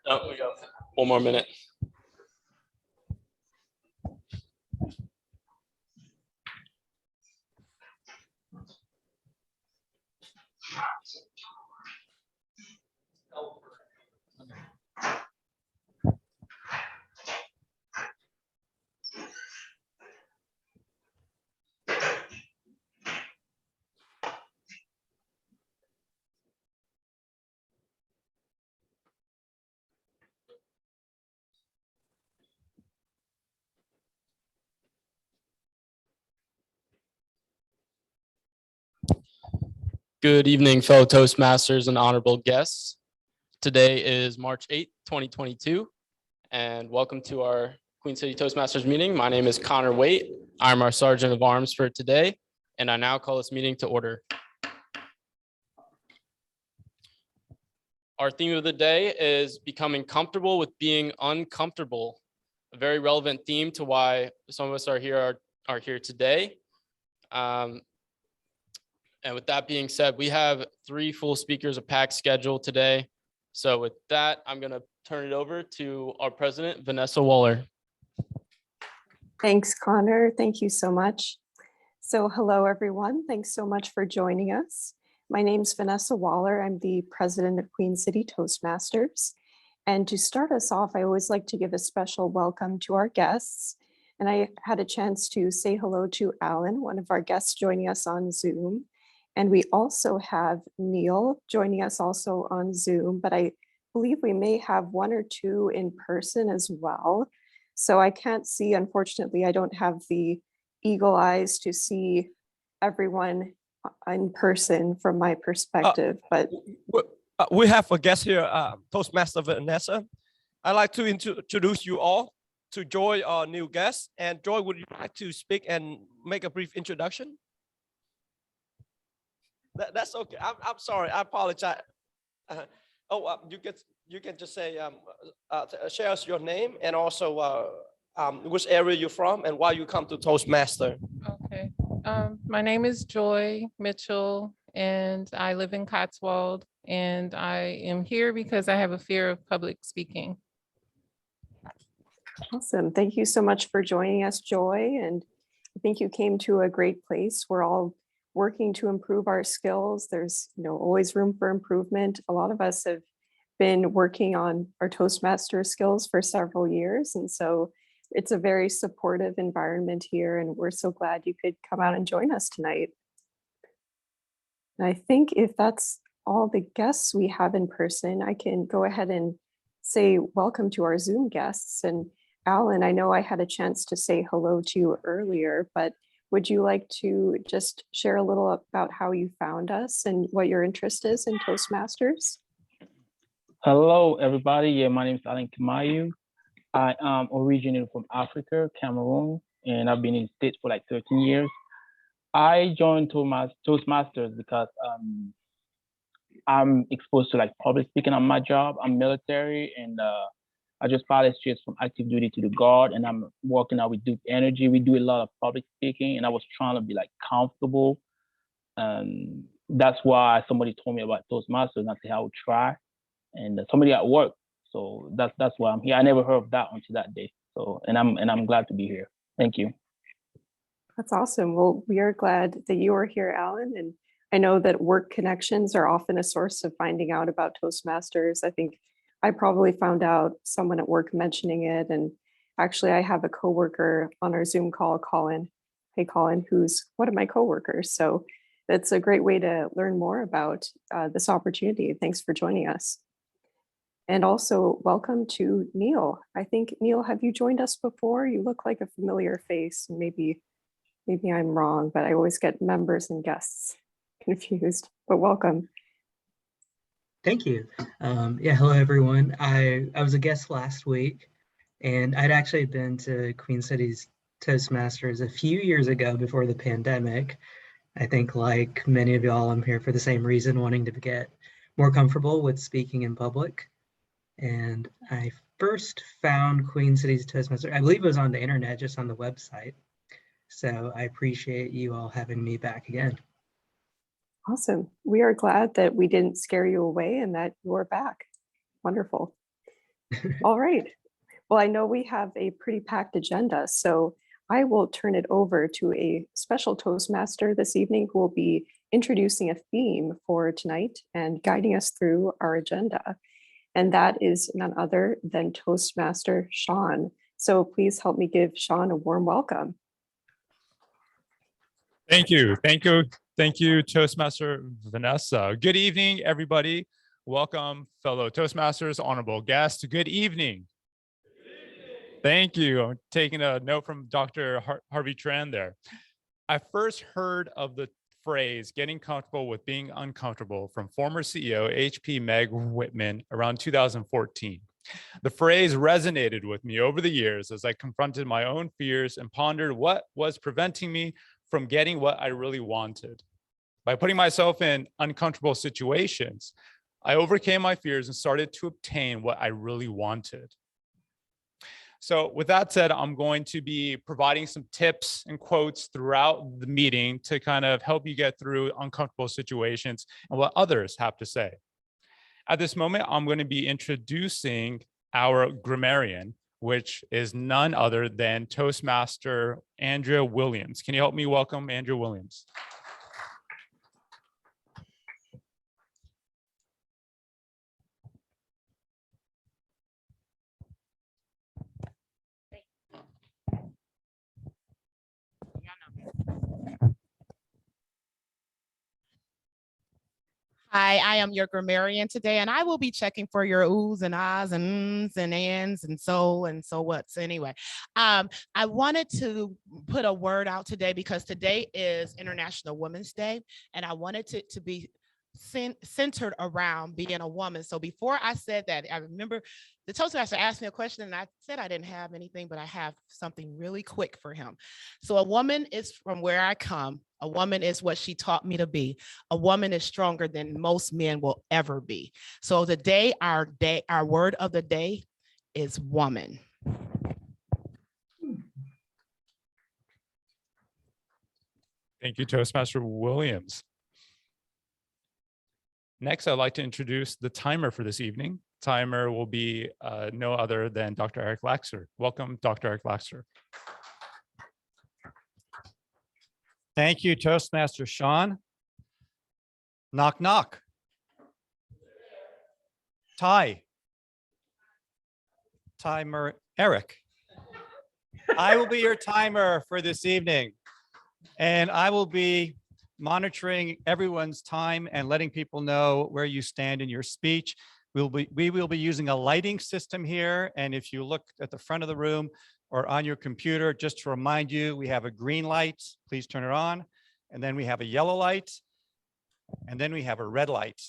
Oh, we got 1 more minute. Good evening, fellow Toastmasters and honorable guests. Today is March 8th, 2022, and welcome to our Queen City Toastmasters meeting. My name is Connor Waite. I'm our Sergeant of Arms for today, and I now call this meeting to order. Our theme of the day is becoming comfortable with being uncomfortable, a very relevant theme to why some of us are here today. And with that being said, we have 3 full speakers, a packed schedule today. So with that, I'm going to turn it over to our president, Vanessa Waller. Thanks, Connor. Thank you so much. So hello, everyone. Thanks so much for joining us. My name's Vanessa Waller. I'm the president of Queen City Toastmasters. And to start us off, I always like to give a special welcome to our guests. And I had a chance to say hello to Alan, one of our guests joining us on Zoom. And we also have Neil joining us also on Zoom, but I believe we may have 1 or 2 in person as well. So I can't see, unfortunately, I don't have the eagle eyes to see everyone in person from my perspective, but. We have a guest here, Toastmaster Vanessa. I'd like to introduce you all to Joy, our new guest. And Joy, would you like to speak and make a brief introduction? That's okay. I'm sorry. I apologize. You can just say share us your name and also which area you're from and why you come to Toastmaster. Okay. My name is Joy Mitchell, and I live in Cotswold, and I am here because I have a fear of public speaking. Awesome. Thank you so much for joining us, Joy. And I think you came to a great place. We're all working to improve our skills. There's always room for improvement. A lot of us have been working on our Toastmaster skills for several years. And so it's a very supportive environment here. And we're so glad you could come out and join us tonight. And I think if that's all the guests we have in person, I can go ahead and say welcome to our Zoom guests. And Alan, I know I had a chance to say hello to you earlier, but would you like to just share a little about how you found us and what your interest is in Toastmasters? Hello, everybody. Yeah, my name is Alan Kimayu. I am originally from Africa, Cameroon, and I've been in the States for like 13 years. I joined Toastmasters because I'm exposed to like public speaking on my job. I'm military, and I just pilot straight from active duty to the guard, and I'm working out with Duke Energy. We do a lot of public speaking, and I was trying to be like comfortable. And that's why somebody told me about Toastmasters, and I said I would try. And somebody at work, so that's why I'm here. I never heard of that until that day. So, and I'm glad to be here. Thank you. That's awesome. Well, we are glad that you are here, Alan. And I know that work connections are often a source of finding out about Toastmasters. I think I probably found out someone at work mentioning it. And actually, I have a coworker on our Zoom call, Colin. Hey, Colin, who's one of my coworkers. So that's a great way to learn more about this opportunity. Thanks for joining us. And also welcome to Neil. I think, Neil, have you joined us before? You look like a familiar face. Maybe I'm wrong, but I always get members and guests confused, but welcome. Thank you. Hello, everyone. I was a guest last week, and I'd actually been to Queen City's Toastmasters a few years ago before the pandemic. I think like many of y'all, I'm here for the same reason, wanting to get more comfortable with speaking in public. And I first found Queen City's Toastmasters, I believe it was on the internet, just on the website. So I appreciate you all having me back again. Awesome. We are glad that we didn't scare you away and that you're back. Wonderful. All right. Well, I know we have a pretty packed agenda, so I will turn it over to a special Toastmaster this evening who will be introducing a theme for tonight and guiding us through our agenda. And that is none other than Toastmaster Sean. So please help me give Sean a warm welcome. Thank you. Thank you. Thank you, Toastmaster Vanessa. Good evening, everybody. Welcome, fellow Toastmasters, honorable guests. Good evening. Thank you. I'm taking a note from Dr. Harvey Tran there. I first heard of the phrase getting comfortable with being uncomfortable from former CEO HP Meg Whitman around 2014. The phrase resonated with me over the years as I confronted my own fears and pondered what was preventing me from getting what I really wanted. By putting myself in uncomfortable situations, I overcame my fears and started to obtain what I really wanted. So with that said, I'm going to be providing some tips and quotes throughout the meeting to kind of help you get through uncomfortable situations and what others have to say. At this moment, I'm going to be introducing our grammarian, which is none other than Toastmaster Andrea Williams. Can you help me welcome Andrea Williams? Hi, I am your grammarian today, and I will be checking for your oohs and ahs and ums and ands and so what's anyway. I wanted to put a word out today because today is International Women's Day, and I wanted it to be centered around being a woman. So before I said that, I remember the Toastmaster asked me a question and I said I didn't have anything, but I have something really quick for him. So a woman is from where I come. A woman is what she taught me to be. A woman is stronger than most men will ever be. So our word of the day is woman. Thank you, Toastmaster Williams. Next, I'd like to introduce the timer for this evening. Timer will be no other than Dr. Eric Laxer. Welcome, Dr. Eric Laxer. Thank you, Toastmaster Sean. Knock, knock. Timer Eric. I will be your timer for this evening, and I will be monitoring everyone's time and letting people know where you stand in your speech. We will be using a lighting system here, and if you look at the front of the room or on your computer, just to remind you, we have a green light, please turn it on, and then we have a yellow light, and then we have a red light.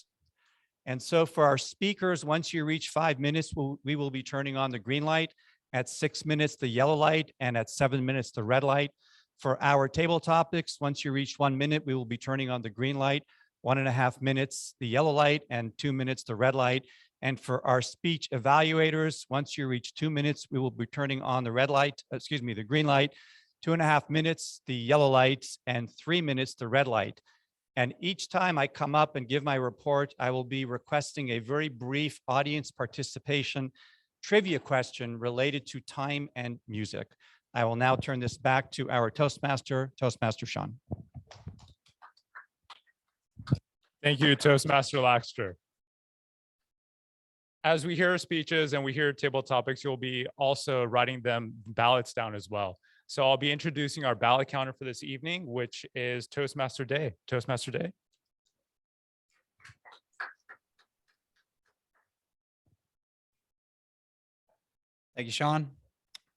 And so for our speakers, once you reach 5 minutes, we will be turning on the green light, at 6 minutes, the yellow light, and at 7 minutes, the red light. For our table topics, once you reach 1 minute, we will be turning on the green light, 1.5 minutes, the yellow light, and 2 minutes, the red light. And for our speech evaluators, once you reach 2 minutes, we will be turning on the the green light, 2.5 minutes, the yellow light, and 3 minutes, the red light. And each time I come up and give my report, I will be requesting a very brief audience participation trivia question related to time and music. I will now turn this back to our Toastmaster, Toastmaster Sean. Thank you, Toastmaster Laxter. As we hear speeches and we hear table topics, you'll be also writing them ballots down as well. So I'll be introducing our ballot counter for this evening, which is Toastmaster Day. Toastmaster Day. Thank you, Sean.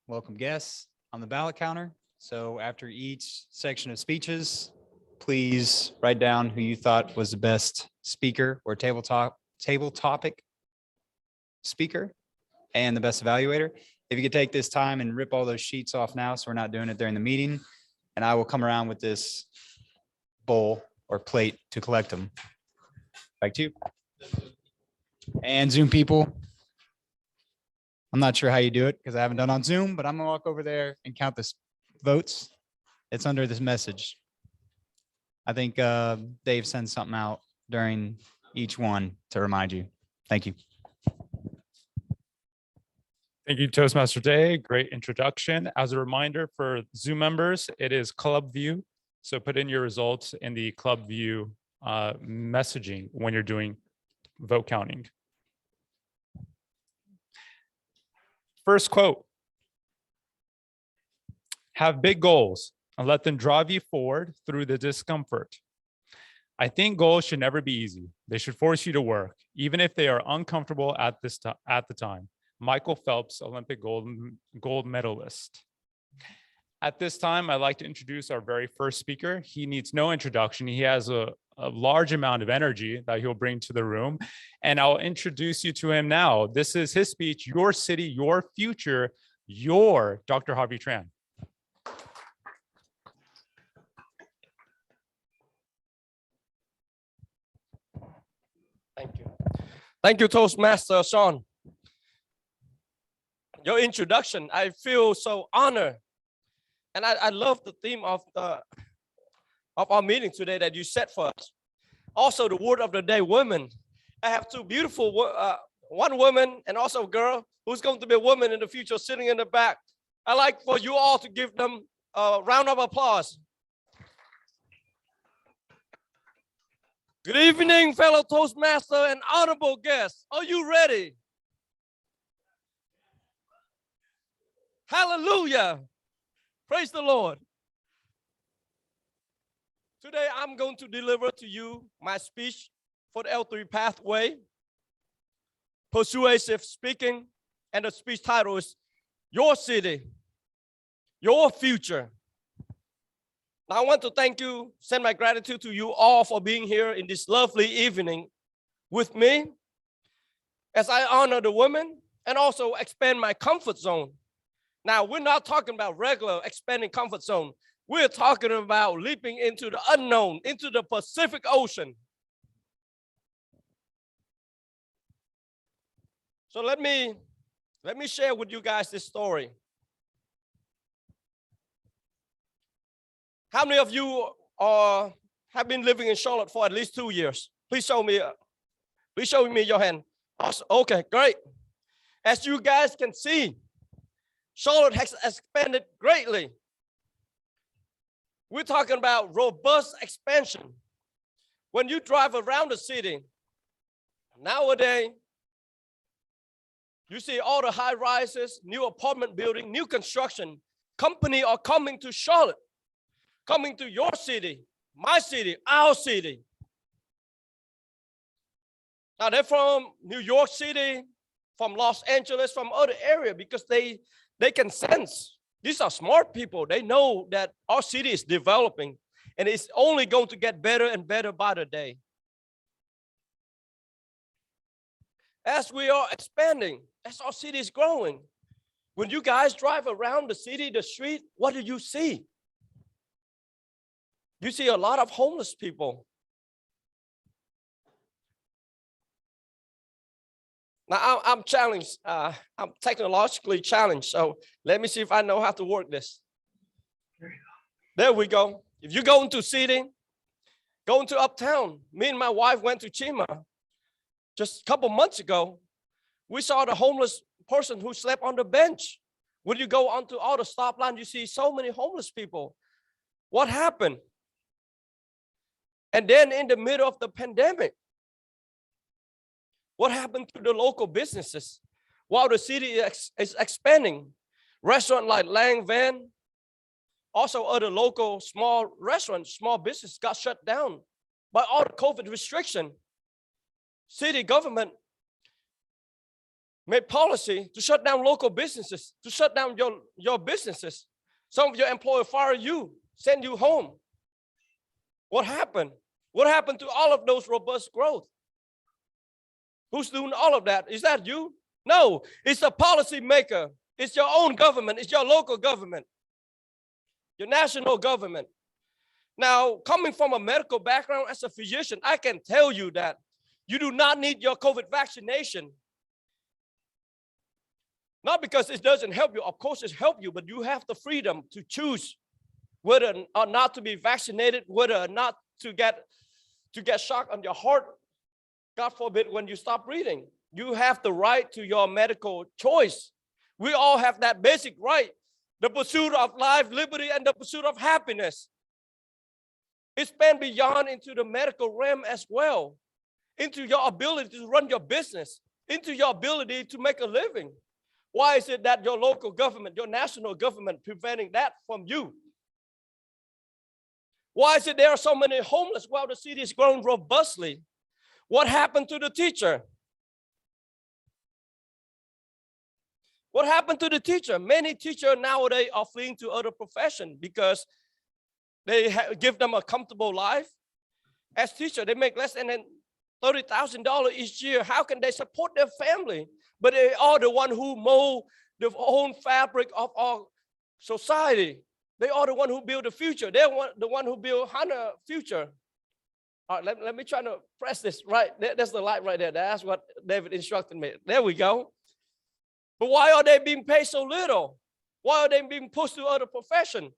Welcome guests on the ballot counter. So after each section of speeches, please write down who you thought was the best speaker or table topic speaker and the best evaluator. If you could take this time and rip all those sheets off now, so we're not doing it during the meeting, and I will come around with this bowl or plate to collect them. Back to you. And Zoom people, I'm not sure how you do it because I haven't done on Zoom, but I'm gonna walk over there and count the votes. It's under this message. I think Dave sends something out during each one to remind you. Thank you. Thank you, Toastmaster Day. Great introduction. As a reminder for Zoom members, it is Club View. So put in your results in the Club View messaging when you're doing vote counting. First quote. Have big goals and let them drive you forward through the discomfort. I think goals should never be easy. They should force you to work, even if they are uncomfortable at the time. Michael Phelps, Olympic gold medalist. At this time, I'd like to introduce our very first speaker. He needs no introduction. He has a large amount of energy that he'll bring to the room. And I'll introduce you to him now. This is his speech, Your City, Your Future, Your Dr. Harvey Tran. Thank you. Thank you, Toastmaster Sean. Your introduction, I feel so honored. And I love the theme of our meeting today that you set for us. Also, the word of the day, women. I have two beautiful, one woman and also a girl who's going to be a woman in the future sitting in the back. I'd like for you all to give them a round of applause. Good evening, fellow Toastmaster and honorable guests. Are you ready? Hallelujah. Praise the Lord. Today, I'm going to deliver to you my speech for the L3 pathway, persuasive speaking, and the speech title is Your City, Your Future. Now, I want to thank you, send my gratitude to you all for being here in this lovely evening with me as I honor the women and also expand my comfort zone. Now, we're not talking about regular expanding comfort zone. We're talking about leaping into the unknown, into the Pacific Ocean. So let me share with you guys this story. How many of you have been living in Charlotte for at least 2 years? Please show me your hand. Awesome. Okay, great. As you guys can see, Charlotte has expanded greatly. We're talking about robust expansion. When you drive around the city, nowadays, you see all the high rises, new apartment building, new construction. Companies are coming to Charlotte, coming to your city, my city, our city. Now they're from New York City, from Los Angeles, from other areas because they can sense. These are smart people. They know that our city is developing and it's only going to get better and better by the day. As we are expanding, as our city is growing, when you guys drive around the city, the street, what do you see? You see a lot of homeless people. Now, I'm challenged. I'm technologically challenged. So let me see if I know how to work this. There we go. If you go into city, go into uptown. Me and my wife went to Chima just a couple months ago. We saw the homeless person who slept on the bench. When you go onto all the stop line, you see so many homeless people. What happened? And then in the middle of the pandemic, what happened to the local businesses? While the city is expanding, restaurants like Lang Van, also other local small restaurants, small businesses got shut down by all the COVID restriction. City government made policy to shut down local businesses, to shut down your businesses. Some of your employers fire you, send you home. What happened? What happened to all of those robust growth? Who's doing all of that? Is that you? No, it's a policy maker. It's your own government. It's your local government, your national government. Now, coming from a medical background as a physician, I can tell you that you do not need your COVID vaccination. Not because it doesn't help you. Of course, it helps you, but you have the freedom to choose whether or not to be vaccinated, whether or not to get shock on your heart. God forbid when you stop breathing. You have the right to your medical choice, We all have that basic right, the pursuit of life, liberty, and the pursuit of happiness. It spans beyond into the medical realm as well, into your ability to run your business, into your ability to make a living. Why is it that your local government, your national government preventing that from you? Why is it there are so many homeless while the city is growing robustly? What happened to the teacher? What happened to the teacher? Many teachers nowadays are fleeing to other professions because they give them a comfortable life. As teachers, they make less than $30,000 each year. How can they support their family? But they are the one who mold the whole fabric of our society. They are the one who build the future. They're the one who build Hannah's future. All right, let me try to press this right. That's the light right there. That's what David instructed me. There we go. But why are they being paid so little? Why are they being pushed to other professions?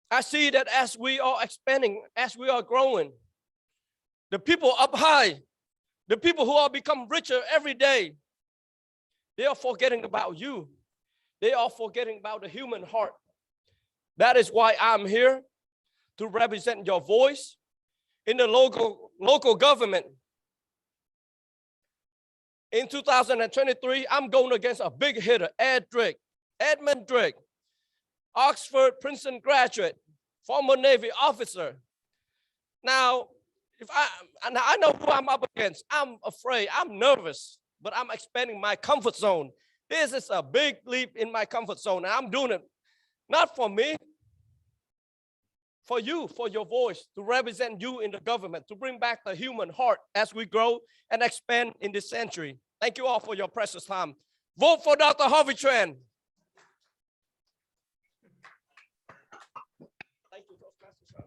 I see that as we are expanding, as we are growing, the people up high, the people who are become richer every day, they are forgetting about you. They are forgetting about the human heart. That is why I'm here to represent your voice in the local government. In 2023, I'm going against a big hitter, Edmund Drake, Oxford, Princeton graduate, former Navy officer. Now, I know who I'm up against. I'm afraid, I'm nervous, but I'm expanding my comfort zone. This is a big leap in my comfort zone, and I'm doing it not for me, for you, for your voice, to represent you in the government, to bring back the human heart as we grow and expand in this century. Thank you all for your precious time. Vote for Dr. Harvey Tran. Thank you, Toastmaster.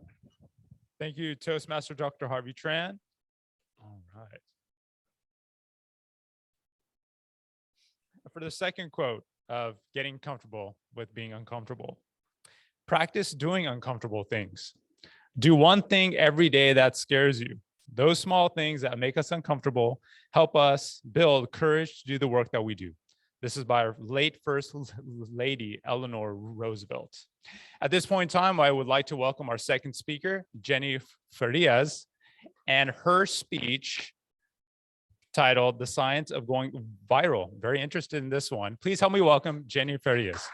Thank you, Toastmaster Dr. Harvey Tran. All right. For the second quote of getting comfortable with being uncomfortable, practice doing uncomfortable things. Do one thing every day that scares you. Those small things that make us uncomfortable help us build courage to do the work that we do. This is by our late First Lady, Eleanor Roosevelt. At this point in time, I would like to welcome our second speaker, Jenny Farias, and her speech titled The Science of Going Viral. Very interested in this one. Please help me welcome Jenny Farias.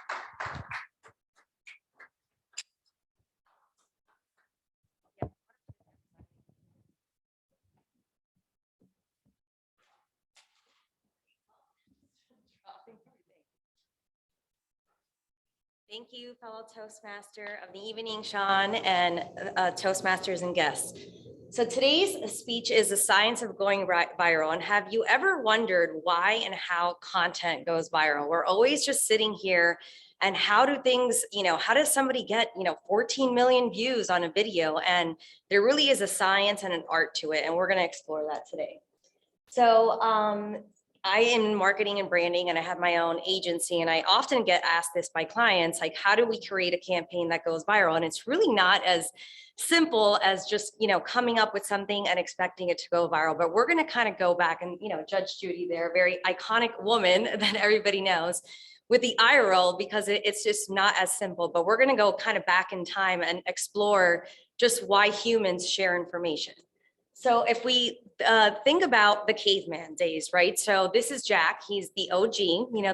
Thank you, fellow Toastmaster of the evening, Sean, and Toastmasters and guests. So today's speech is the science of going viral. And have you ever wondered why and how content goes viral? We're always just sitting here and how do things, how does somebody get, 14 million views on a video? And there really is a science and an art to it. And we're going to explore that today. So I am in marketing and branding, and I have my own agency, and I often get asked this by clients, like, how do we create a campaign that goes viral? And it's really not as simple as just, coming up with something and expecting it to go viral. But we're going to kind of go back and, Judge Judy there, a very iconic woman that everybody knows, with the eye roll, because it's just not as simple. But we're going to go kind of back in time and explore just why humans share information. So if we think about the caveman days, right? So this is Jack. He's the OG,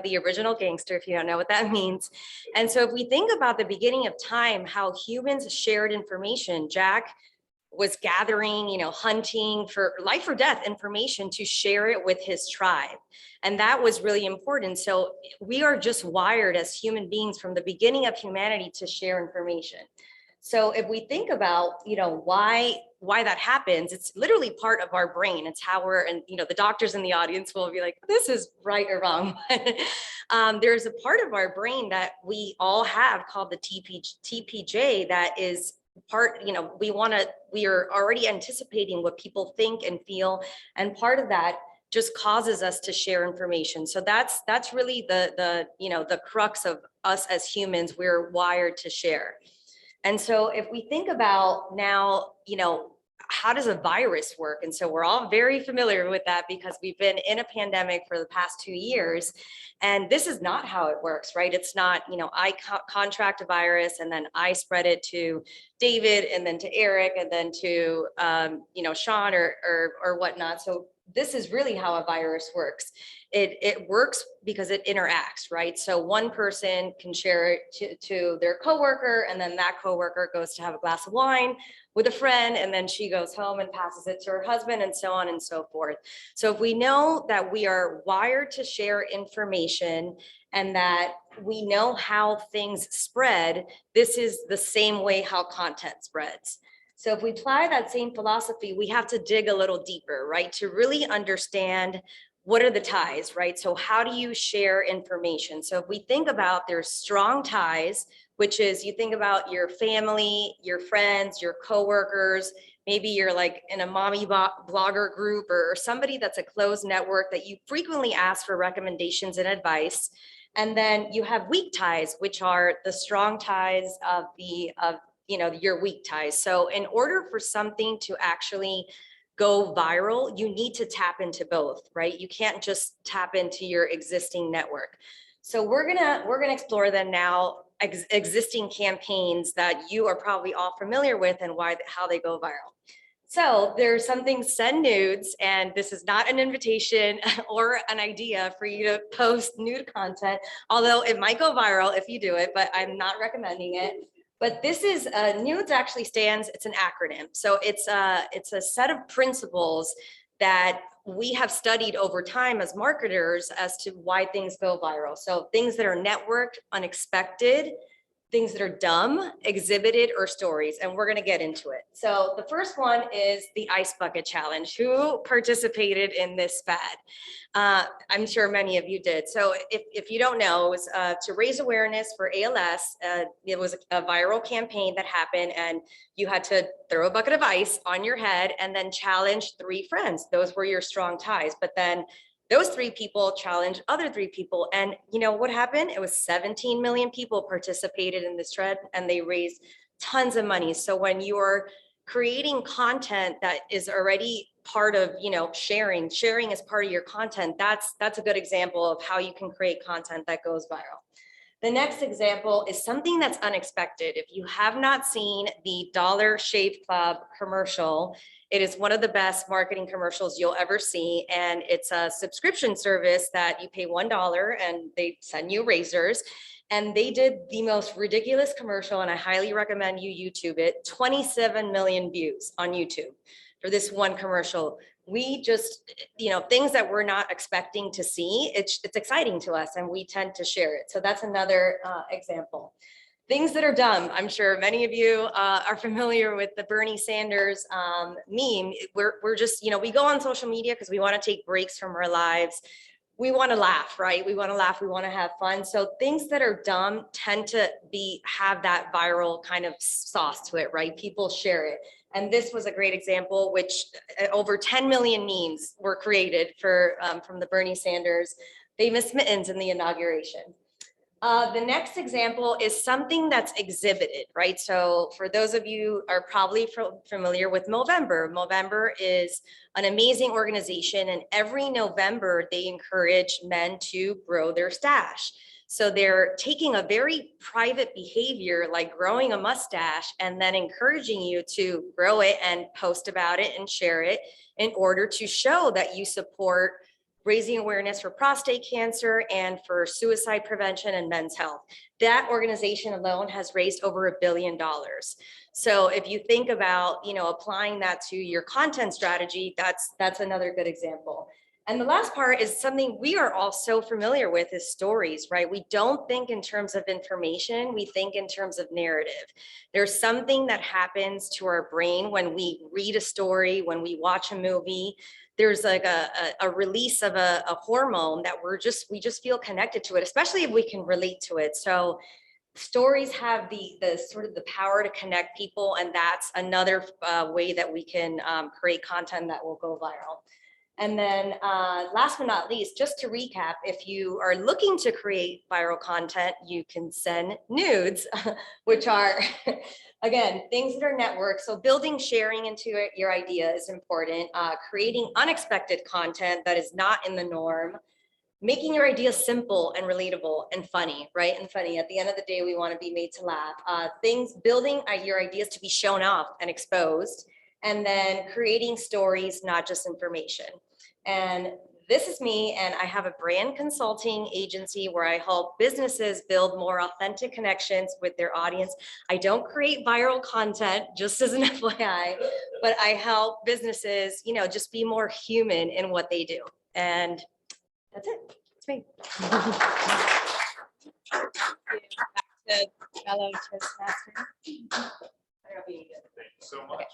the original gangster, if you don't know what that means. And so if we think about the beginning of time, how humans shared information, Jack was gathering, hunting for life or death information to share it with his tribe. And that was really important. So we are just wired as human beings from the beginning of humanity to share information. So if we think about, why that happens, it's literally part of our brain. It's how we're, and the doctors in the audience will be like, this is right or wrong. There's a part of our brain that we all have called the TPJ that is part, we are already anticipating what people think and feel. And part of that just causes us to share information. So that's really the crux of us as humans. We're wired to share. And so if we think about now, how does a virus work? And so we're all very familiar with that because we've been in a pandemic for the past 2 years. And this is not how it works, right? It's not, I contract a virus and then I spread it to David and then to Eric and then to, Sean or whatnot. So this is really how a virus works. It works because it interacts, right? So one person can share it to their coworker, and then that coworker goes to have a glass of wine with a friend, and then she goes home and passes it to her husband, and so on and so forth. So if we know that we are wired to share information and that we know how things spread, this is the same way how content spreads. So if we apply that same philosophy, we have to dig a little deeper, right? To really understand what are the ties, right? So how do you share information? So if we think about there's strong ties, which is you think about your family, your friends, your coworkers, maybe you're like in a mommy blogger group or somebody that's a closed network that you frequently ask for recommendations and advice. And then you have weak ties, which are the strong ties of your weak ties. So in order for something to actually go viral, you need to tap into both, right? You can't just tap into your existing network. So we're gonna explore them now, existing campaigns that you are probably all familiar with and how they go viral. So there's something, send nudes, and this is not an invitation or an idea for you to post nude content, although it might go viral if you do it, but I'm not recommending it. But this is, nudes actually stands, it's an acronym. So it's a set of principles that we have studied over time as marketers as to why things go viral. So things that are networked, unexpected, things that are dumb, exhibited, or stories, and we're gonna get into it. So the first one is the ice bucket challenge. Who participated in this fad? I'm sure many of you did. So if you don't know, it was to raise awareness for ALS. It was a viral campaign that happened, and you had to throw a bucket of ice on your head and then challenge 3 friends. Those were your strong ties, but then those 3 people challenged other 3 people. And you know what happened? It was 17 million people participated in this trend and they raised tons of money. So when you're creating content that is already part of, sharing is part of your content, that's a good example of how you can create content that goes viral. The next example is something that's unexpected. If you have not seen the Dollar Shave Club commercial, it is one of the best marketing commercials you'll ever see. And it's a subscription service that you pay $1 and they send you razors. And they did the most ridiculous commercial, and I highly recommend you YouTube it. 27 million views on YouTube for this one commercial. We just, things that we're not expecting to see, it's exciting to us and we tend to share it. So that's another example. Things that are dumb. I'm sure many of you are familiar with the Bernie Sanders meme. We're just, we go on social media because we want to take breaks from our lives. We want to laugh, right? We want to laugh. We want to have fun. So things that are dumb tend to have that viral kind of sauce to it, right? People share it. And this was a great example, which over 10 million memes were created from the Bernie Sanders famous mittens in the inauguration. The next example is something that's exhibited, right? So for those of you are probably familiar with Movember. Movember is an amazing organization, and every November they encourage men to grow their stash. So they're taking a very private behavior like growing a mustache and then encouraging you to grow it and post about it and share it in order to show that you support raising awareness for prostate cancer and for suicide prevention and men's health. That organization alone has raised over $1 billion. So if you think about, applying that to your content strategy, that's another good example. And the last part is something we are all so familiar with is stories, right? We don't think in terms of information, we think in terms of narrative. There's something that happens to our brain when we read a story, when we watch a movie. There's like a release of a hormone that we just feel connected to it, especially if we can relate to it. So stories have the sort of the power to connect people, and that's another way that we can create content that will go viral. And then last but not least, just to recap, if you are looking to create viral content, you can send nudes, which are, again, things that are networked. So building sharing into your idea is important. Creating unexpected content that is not in the norm. Making your ideas simple and relatable and funny, right? And funny. At the end of the day, we want to be made to laugh. Building your ideas to be shown off and exposed. And then creating stories, not just information. And this is me, and I have a brand consulting agency where I help businesses build more authentic connections with their audience. I don't create viral content, just as an FYI, but I help businesses, just be more human in what they do. And that's it. It's me. Back to fellow Toastmaster. Thank you so much.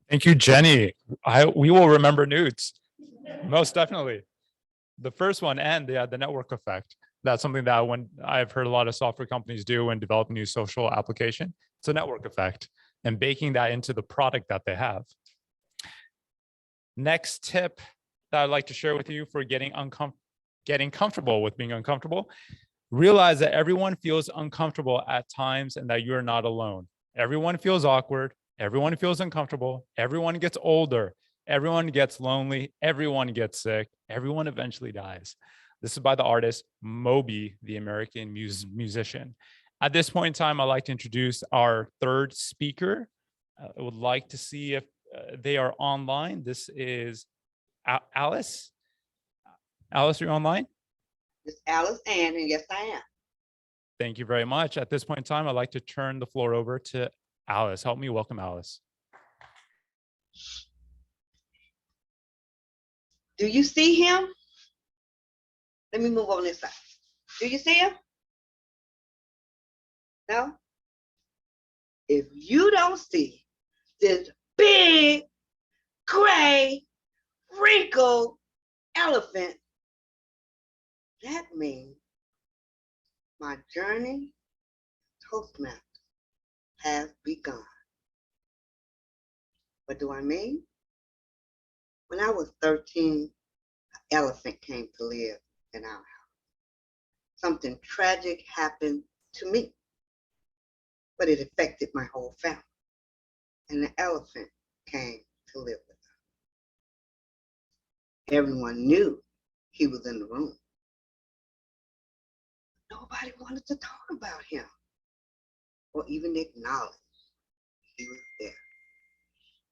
Thank you, Jenny. We will remember nudes, most definitely. The first one and the network effect. That's something that when I've heard a lot of software companies do when developing new social application, it's a network effect and baking that into the product that they have. Next tip that I'd like to share with you for getting comfortable with being uncomfortable. Realize that everyone feels uncomfortable at times and that you're not alone. Everyone feels awkward. Everyone feels uncomfortable. Everyone gets older. Everyone gets lonely. Everyone gets sick. Everyone eventually dies. This is by the artist Moby, the American musician. At this point in time, I'd like to introduce our third speaker. I would like to see if they are online. This is Alice. Alice, are you online? It's Alice Ann, and yes, I am. Thank you very much. At this point in time, I'd like to turn the floor over to Alice. Help me welcome Alice. Do you see him? Let me move on this side. Do you see him? No? If you don't see this big, gray, wrinkled elephant, that means my journey Toastmasters has begun. What do I mean? When I was 13, an elephant came to live in our house. Something tragic happened to me, but it affected my whole family. And the elephant came to live with us. Everyone knew he was in the room. Nobody wanted to talk about him or even acknowledge he was there.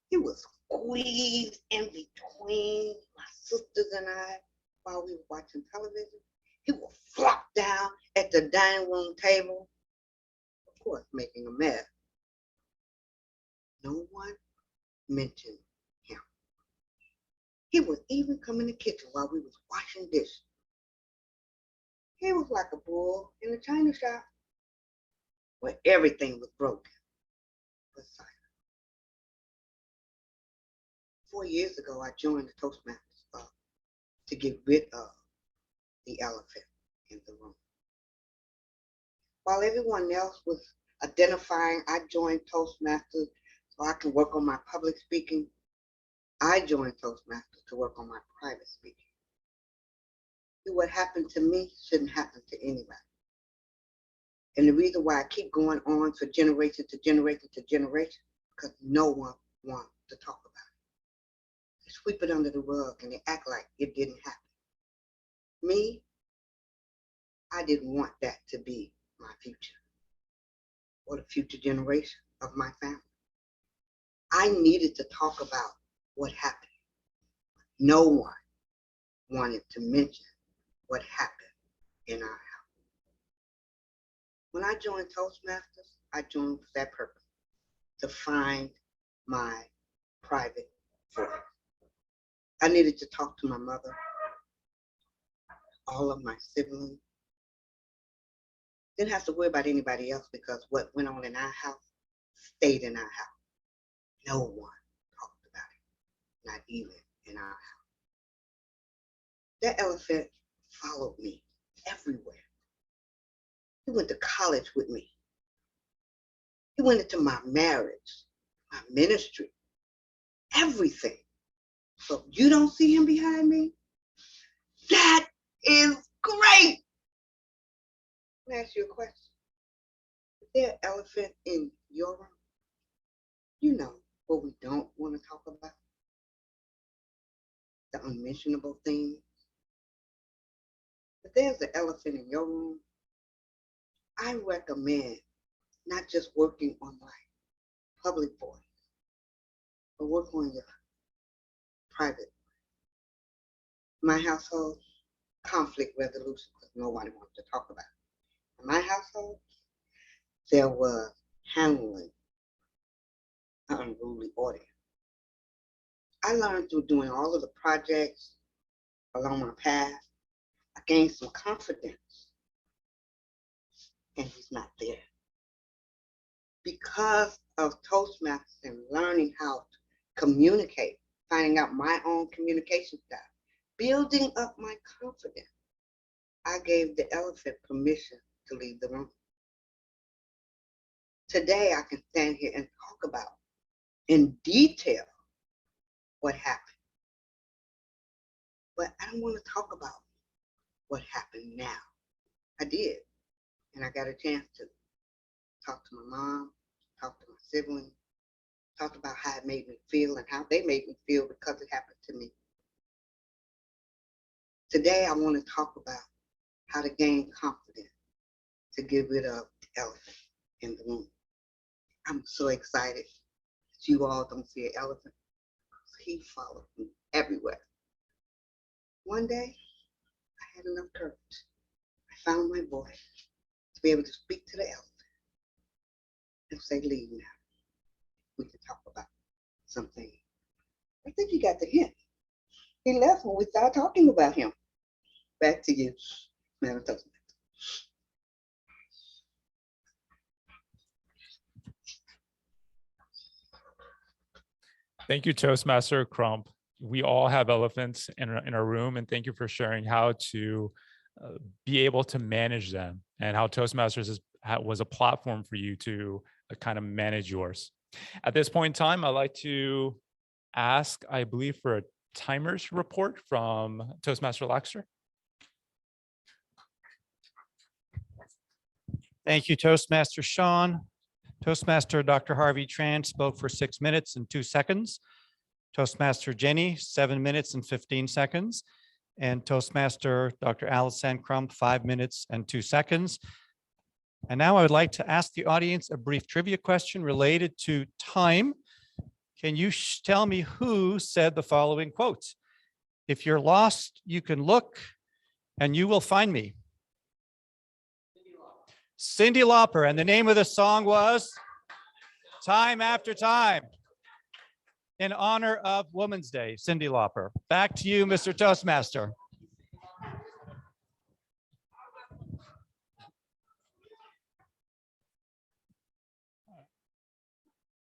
He was squeezed in between my sisters and I while we were watching television. He would flop down at the dining room table, of course, making a mess. No one mentioned him. He would even come in the kitchen while we was washing dishes. He was like a bull in a china shop where everything was broken but silent. 4 years ago, I joined the Toastmasters Club to get rid of the elephant in the room. While everyone else was identifying, I joined Toastmasters so I can work on my public speaking. I joined Toastmasters to work on my private speaking. What happened to me shouldn't happen to anybody. And the reason why I keep going on for generation to generation to generation, because no one wants to talk about it. They sweep it under the rug and they act like it didn't happen. Me, I didn't want that to be my future or the future generation of my family. I needed to talk about what happened. No one wanted to mention what happened in our house. When I joined Toastmasters, I joined for that purpose, to find my private voice. I needed to talk to my mother, all of my siblings. Didn't have to worry about anybody else because what went on in our house stayed in our house. No one talked about it, not even in our house. That elephant followed me everywhere. He went to college with me. He went into my marriage, my ministry, everything. So you don't see him behind me? That is great. Let me ask you a question. Is there an elephant in your room? You know what we don't want to talk about? The unmentionable things. If there's an elephant in your room, I recommend not just working on my public voice, but work on your private. My household, conflict resolution, because nobody wants to talk about it. In my household, there was handling an unruly audience. I learned through doing all of the projects along my path. I gained some confidence, and he's not there. Because of Toastmasters and learning how to communicate, finding out my own communication style, building up my confidence, I gave the elephant permission to leave the room. Today, I can stand here and talk about in detail what happened. But I don't want to talk about what happened now. I did, and I got a chance to talk to my mom, talk to my siblings, talk about how it made me feel and how they made me feel because it happened to me. Today, I want to talk about how to gain confidence to get rid of the elephant in the room. I'm so excited that you all don't see an elephant. He followed me everywhere. One day, I had enough courage. I found my voice to be able to speak to the elephant and say, leave now. We can talk about something. I think you got the hint. He left when we started talking about him. Back to you, Madam Toastmaster. Thank you, Toastmaster Crump. We all have elephants in our room, and thank you for sharing how to be able to manage them and how Toastmasters was a platform for you to kind of manage yours. At this point in time, I'd like to ask, I believe, for a timers report from Toastmaster Laxter. Thank you, Toastmaster Sean. Toastmaster Dr. Harvey Tran spoke for 6 minutes and 2 seconds. Toastmaster Jenny, 7 minutes and 15 seconds. And Toastmaster Dr. Alison Crump, 5 minutes and 2 seconds. And now I would like to ask the audience a brief trivia question related to time. Can you tell me who said the following quotes? If you're lost, you can look and you will find me. Cyndi Lauper, and the name of the song was Time After Time, in honor of Women's Day. Cyndi Lauper. Back to you, Mr. Toastmaster.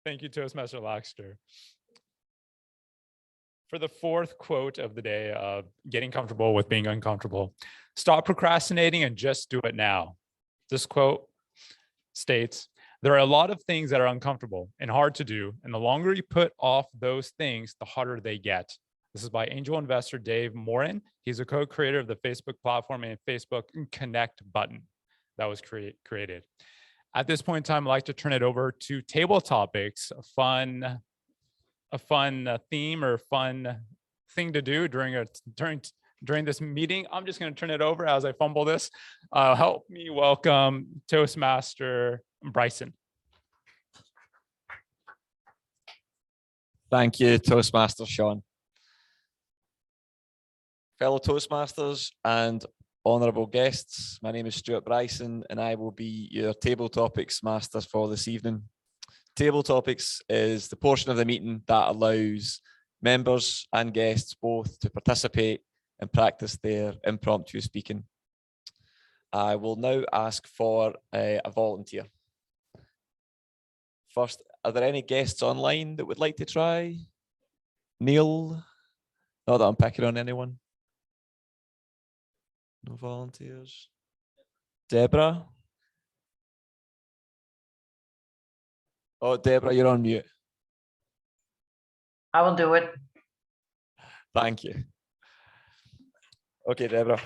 Thank you, Toastmaster Laxter. For the fourth quote of the day of getting comfortable with being uncomfortable, stop procrastinating and just do it now. This quote states, there are a lot of things that are uncomfortable and hard to do, and the longer you put off those things, the harder they get. This is by angel investor Dave Morin. He's a co-creator of the Facebook platform and Facebook Connect button that was created. At this point in time, I'd like to turn it over to table topics, a fun theme or fun thing to do during this meeting. I'm just going to turn it over as I fumble this. Help me welcome Toastmaster Bryson. Thank you, Toastmaster Sean. Fellow Toastmasters and honourable guests, my name is Stuart Bryson and I will be your table topics master for this evening. Table topics is the portion of the meeting that allows members and guests both to participate and practice their impromptu speaking. I will now ask for a volunteer. First, are there any guests online that would like to try? Neil? Not that I'm picking on anyone. No volunteers. Deborah? Oh, Deborah, you're on mute. I will do it. Thank you. Okay, Deborah.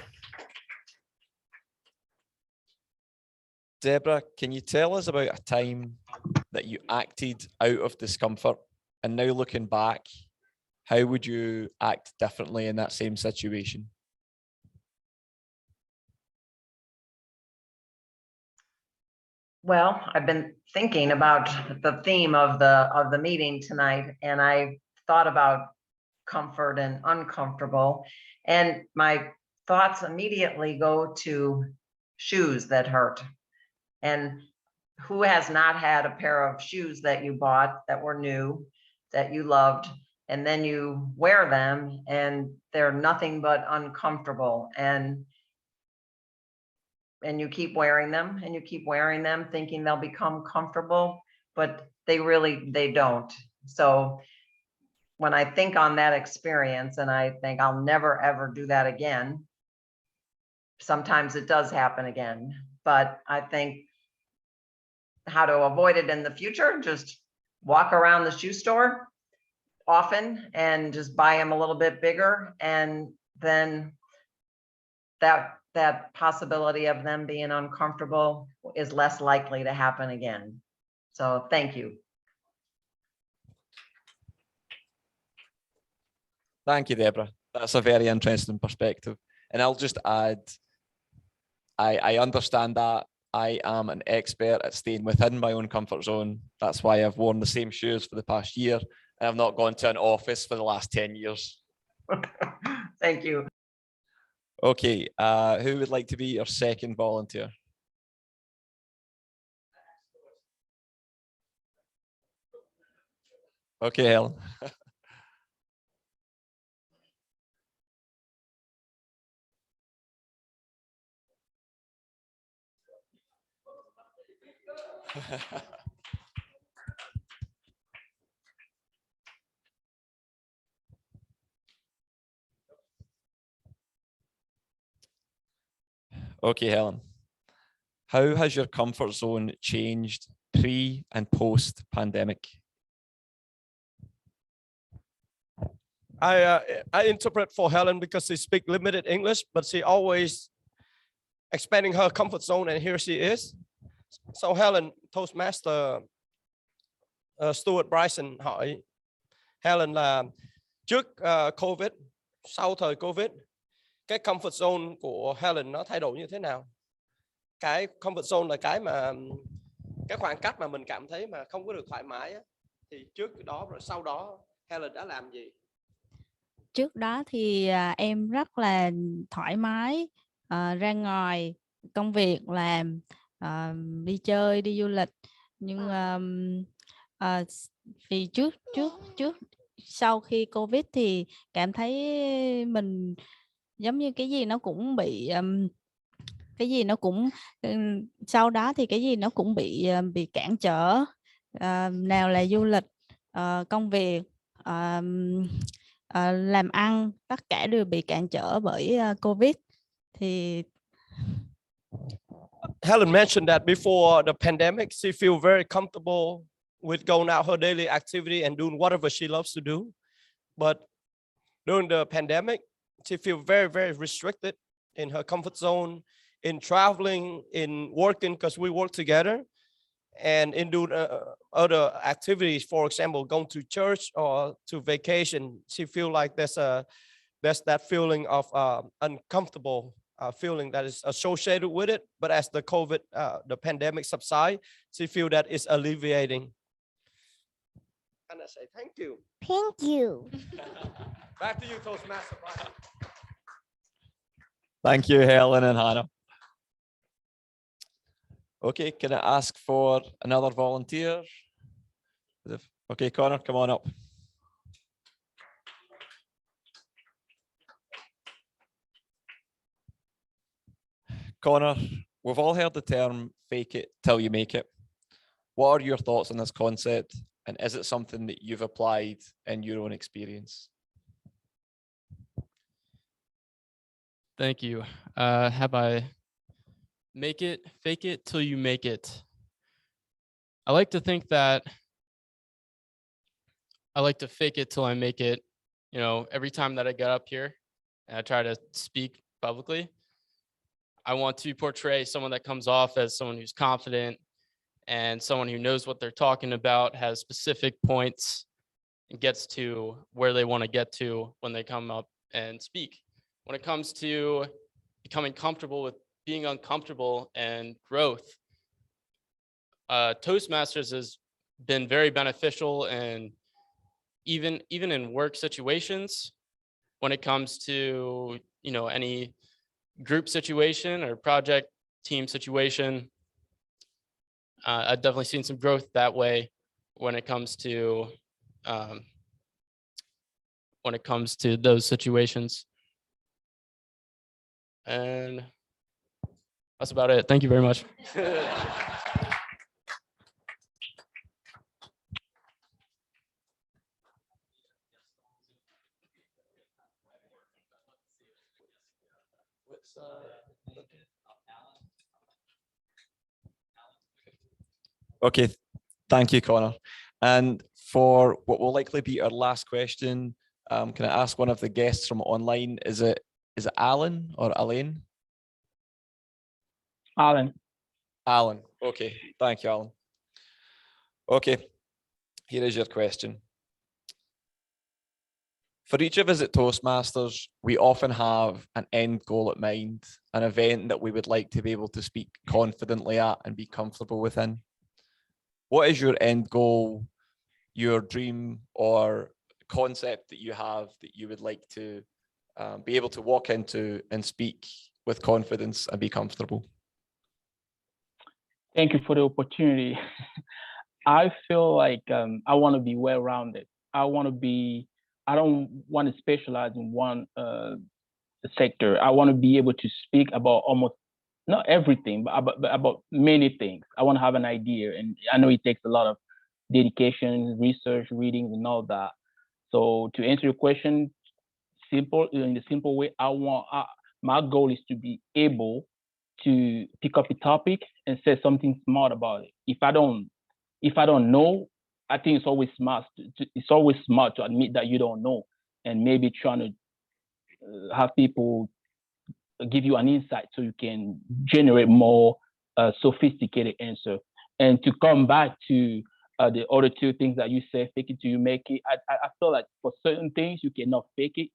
Deborah, can you tell us about a time that you acted out of discomfort, and now looking back, how would you act differently in that same situation? Well, I've been thinking about the theme of the meeting tonight, and I thought about comfort and uncomfortable, and my thoughts immediately go to shoes that hurt. And who has not had a pair of shoes that you bought that were new, that you loved, and then you wear them and they're nothing but uncomfortable, and you keep wearing them and you keep wearing them thinking they'll become comfortable, but they don't. So when I think on that experience and I think I'll never ever do that again, sometimes it does happen again, but I think how to avoid it in the future, just walk around the shoe store often and just buy them a little bit bigger, and then that possibility of them being uncomfortable is less likely to happen again. So thank you. Thank you, Deborah. That's a very interesting perspective. And I'll just add, I understand that. I am an expert at staying within my own comfort zone. That's why I've worn the same shoes for the past year, and I've not gone to an office for the last 10 years. Thank you. Okay, who would like to be your second volunteer? Okay, Helen. Okay, Helen. How has your comfort zone changed pre and post pandemic? I interpret for Helen because she speaks limited English, but she always expanding her comfort zone, and here she is. So Helen, Toastmaster Stuart Bryson hỏi Helen là trước Covid, sau thời Covid, cái comfort zone của Helen nó thay đổi như thế nào? Cái comfort zone là cái khoảng cách mà mình cảm thấy mà không có được thoải mái á, thì trước đó rồi sau đó Helen đã làm gì? Trước đó thì em rất là thoải mái, ra ngoài công việc làm, đi chơi, đi du lịch, nhưng vì trước sau khi Covid thì cảm thấy mình giống như cái gì nó cũng bị sau đó thì cái gì nó cũng bị cản trở, nào là du lịch, công việc, làm ăn, tất cả đều bị cản trở bởi Covid. Thì Helen mentioned that before the pandemic, she feel very comfortable with going out her daily activity and doing whatever she loves to do. But during the pandemic, she feel very, very restricted in her comfort zone, in traveling, in working, because we work together, and in doing other activities, for example, going to church or to vacation. She feel like there's that feeling of uncomfortable feeling that is associated with it. But as the COVID, the pandemic subside, she feel that it's alleviating. And I say, thank you. Thank you. Back to you, Toastmaster. Thank you, Helen and Hannah. Okay, can I ask for another volunteer? Okay, Connor, come on up. Connor, we've all heard the term fake it till you make it. What are your thoughts on this concept? And is it something that you've applied in your own experience? Thank you. Have I fake it till you make it? I like to think that I like to fake it till I make it. You know, every time that I get up here and I try to speak publicly, I want to portray someone that comes off as someone who's confident and someone who knows what they're talking about, has specific points, and gets to where they want to get to when they come up and speak. When it comes to becoming comfortable with being uncomfortable and growth, Toastmasters has been very beneficial, and even in work situations, when it comes to, you know, any group situation or project team situation, I've definitely seen some growth that way when it comes to those situations. And that's about it. Thank you very much. Okay, thank you, Connor. And for what will likely be our last question, can I ask one of the guests from online, is it Alan or Elaine? Alan. Alan. Okay, thank you, Alan. Okay, here is your question. For each of us at Toastmasters, we often have an end goal at mind, an event that we would like to be able to speak confidently at and be comfortable within. What is your end goal, your dream or concept that you have that you would like to be able to walk into and speak with confidence and be comfortable? Thank you for the opportunity. I feel like I want to be well-rounded. I don't want to specialize in one sector. I want to be able to speak about almost not everything, but about many things. I want to have an idea, and I know it takes a lot of dedication, research, reading, and all that. So to answer your question, in the simple way, my goal is to be able to pick up a topic and say something smart about it. If I don't know, I think it's always smart. It's always smart to admit that you don't know, and maybe trying to have people give you an insight so you can generate more sophisticated answer. And to come back to the other two things that you said, fake it till you make it. I feel like for certain things you cannot fake it.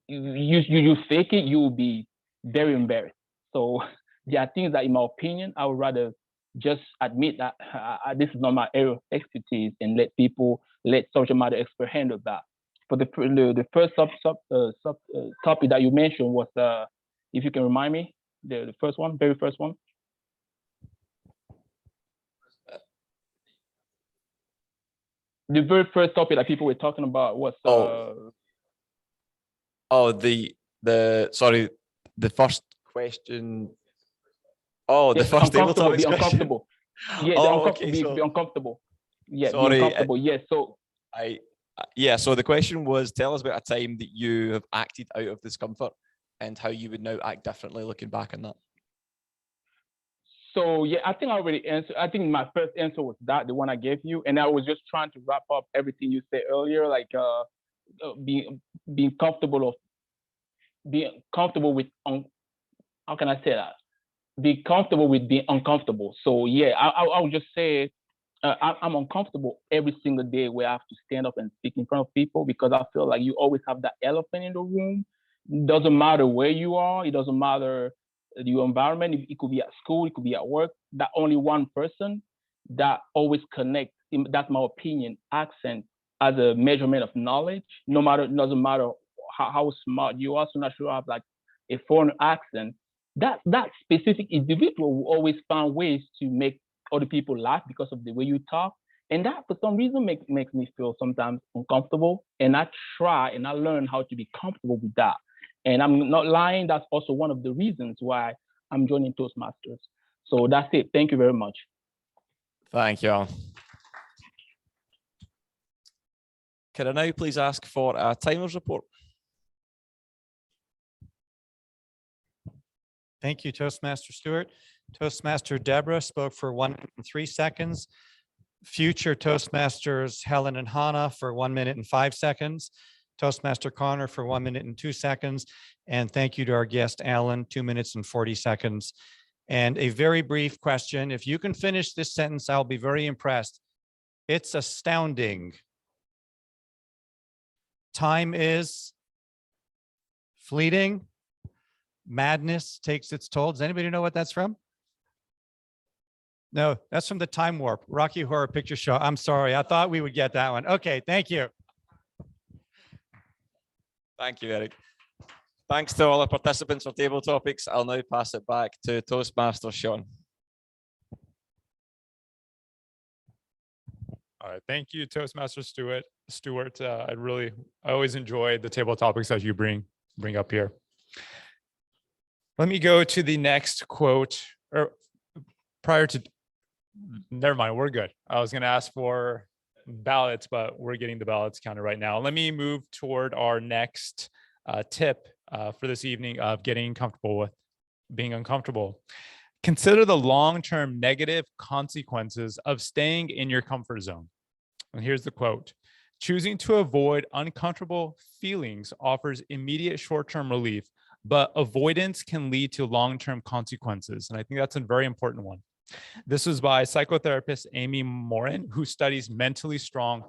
You fake it, you will be very embarrassed. So there are things that, in my opinion, I would rather just admit that this is not my area of expertise and let subject matter expert handle that. For the first topic that you mentioned was, if you can remind me, the first one, very first one. The very first topic that people were talking about was sorry, the first question. Oh, the first table topics question. Uncomfortable. Yeah, be uncomfortable. Yeah, sorry, be uncomfortable. Yes, yeah, so the question was, tell us about a time that you have acted out of discomfort and how you would now act differently looking back on that. So yeah, I think I already answered. I think my first answer was the one I gave you, and I was just trying to wrap up everything you said earlier, like being comfortable with how can I say that? Be comfortable with being uncomfortable. So yeah, I would just say I'm uncomfortable every single day where I have to stand up and speak in front of people, because I feel like you always have that elephant in the room. It doesn't matter where you are. It doesn't matter your environment. It could be at school. It could be at work. That only one person that always connects. That's my opinion. Accent as a measurement of knowledge. Doesn't matter how smart you are. So not sure you have like a foreign accent. That specific individual will always find ways to make other people laugh because of the way you talk. And that, for some reason, makes me feel sometimes uncomfortable. And I try and I learn how to be comfortable with that. And I'm not lying. That's also one of the reasons why I'm joining Toastmasters. So that's it. Thank you very much. Thank you. Can I now please ask for a timer's report? Thank you, Toastmaster Stewart. Toastmaster Deborah spoke for 103 seconds. future Toastmasters Helen and Hannah for 1 minute and 5 seconds, Toastmaster Connor for 1 minute and 2 seconds, and thank you to our guest Alan, 2 minutes and 40 seconds. And a very brief question. If you can finish this sentence, I'll be very impressed. It's astounding. Time is fleeting. Madness takes its toll. Does anybody know what that's from? No, that's from the Time Warp, Rocky Horror Picture Show. I'm sorry, I thought we would get that one. Okay, thank you. Thank you, Eric. Thanks to all our participants for table topics. I'll now pass it back to Toastmaster Sean. All right, thank you, Toastmaster Stuart. I always enjoy the table topics that you bring up here. Let me go to the next quote, or prior to, never mind, we're good. I was going to ask for ballots, but we're getting the ballots counted right now. Let me move toward our next tip for this evening of getting comfortable with being uncomfortable. Consider the long-term negative consequences of staying in your comfort zone. And here's the quote. Choosing to avoid uncomfortable feelings offers immediate short-term relief, but avoidance can lead to long-term consequences. And I think that's a very important one. This was by psychotherapist Amy Morin, who studies mentally strong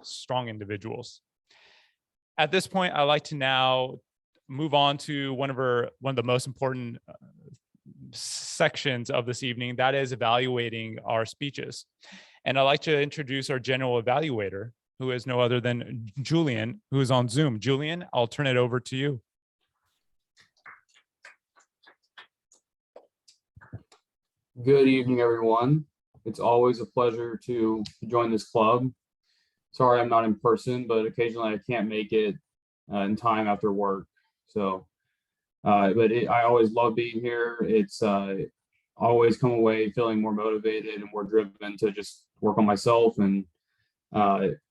individuals. At this point, I'd like to now move on to one of the most important sections of this evening, that is evaluating our speeches. And I'd like to introduce our general evaluator, who is no other than Julian, who is on Zoom. Julian, I'll turn it over to you. Good evening, everyone. It's always a pleasure to join this club. Sorry I'm not in person, but occasionally I can't make it in time after work. So, I always love being here. It's always come away feeling more motivated and more driven to just work on myself. And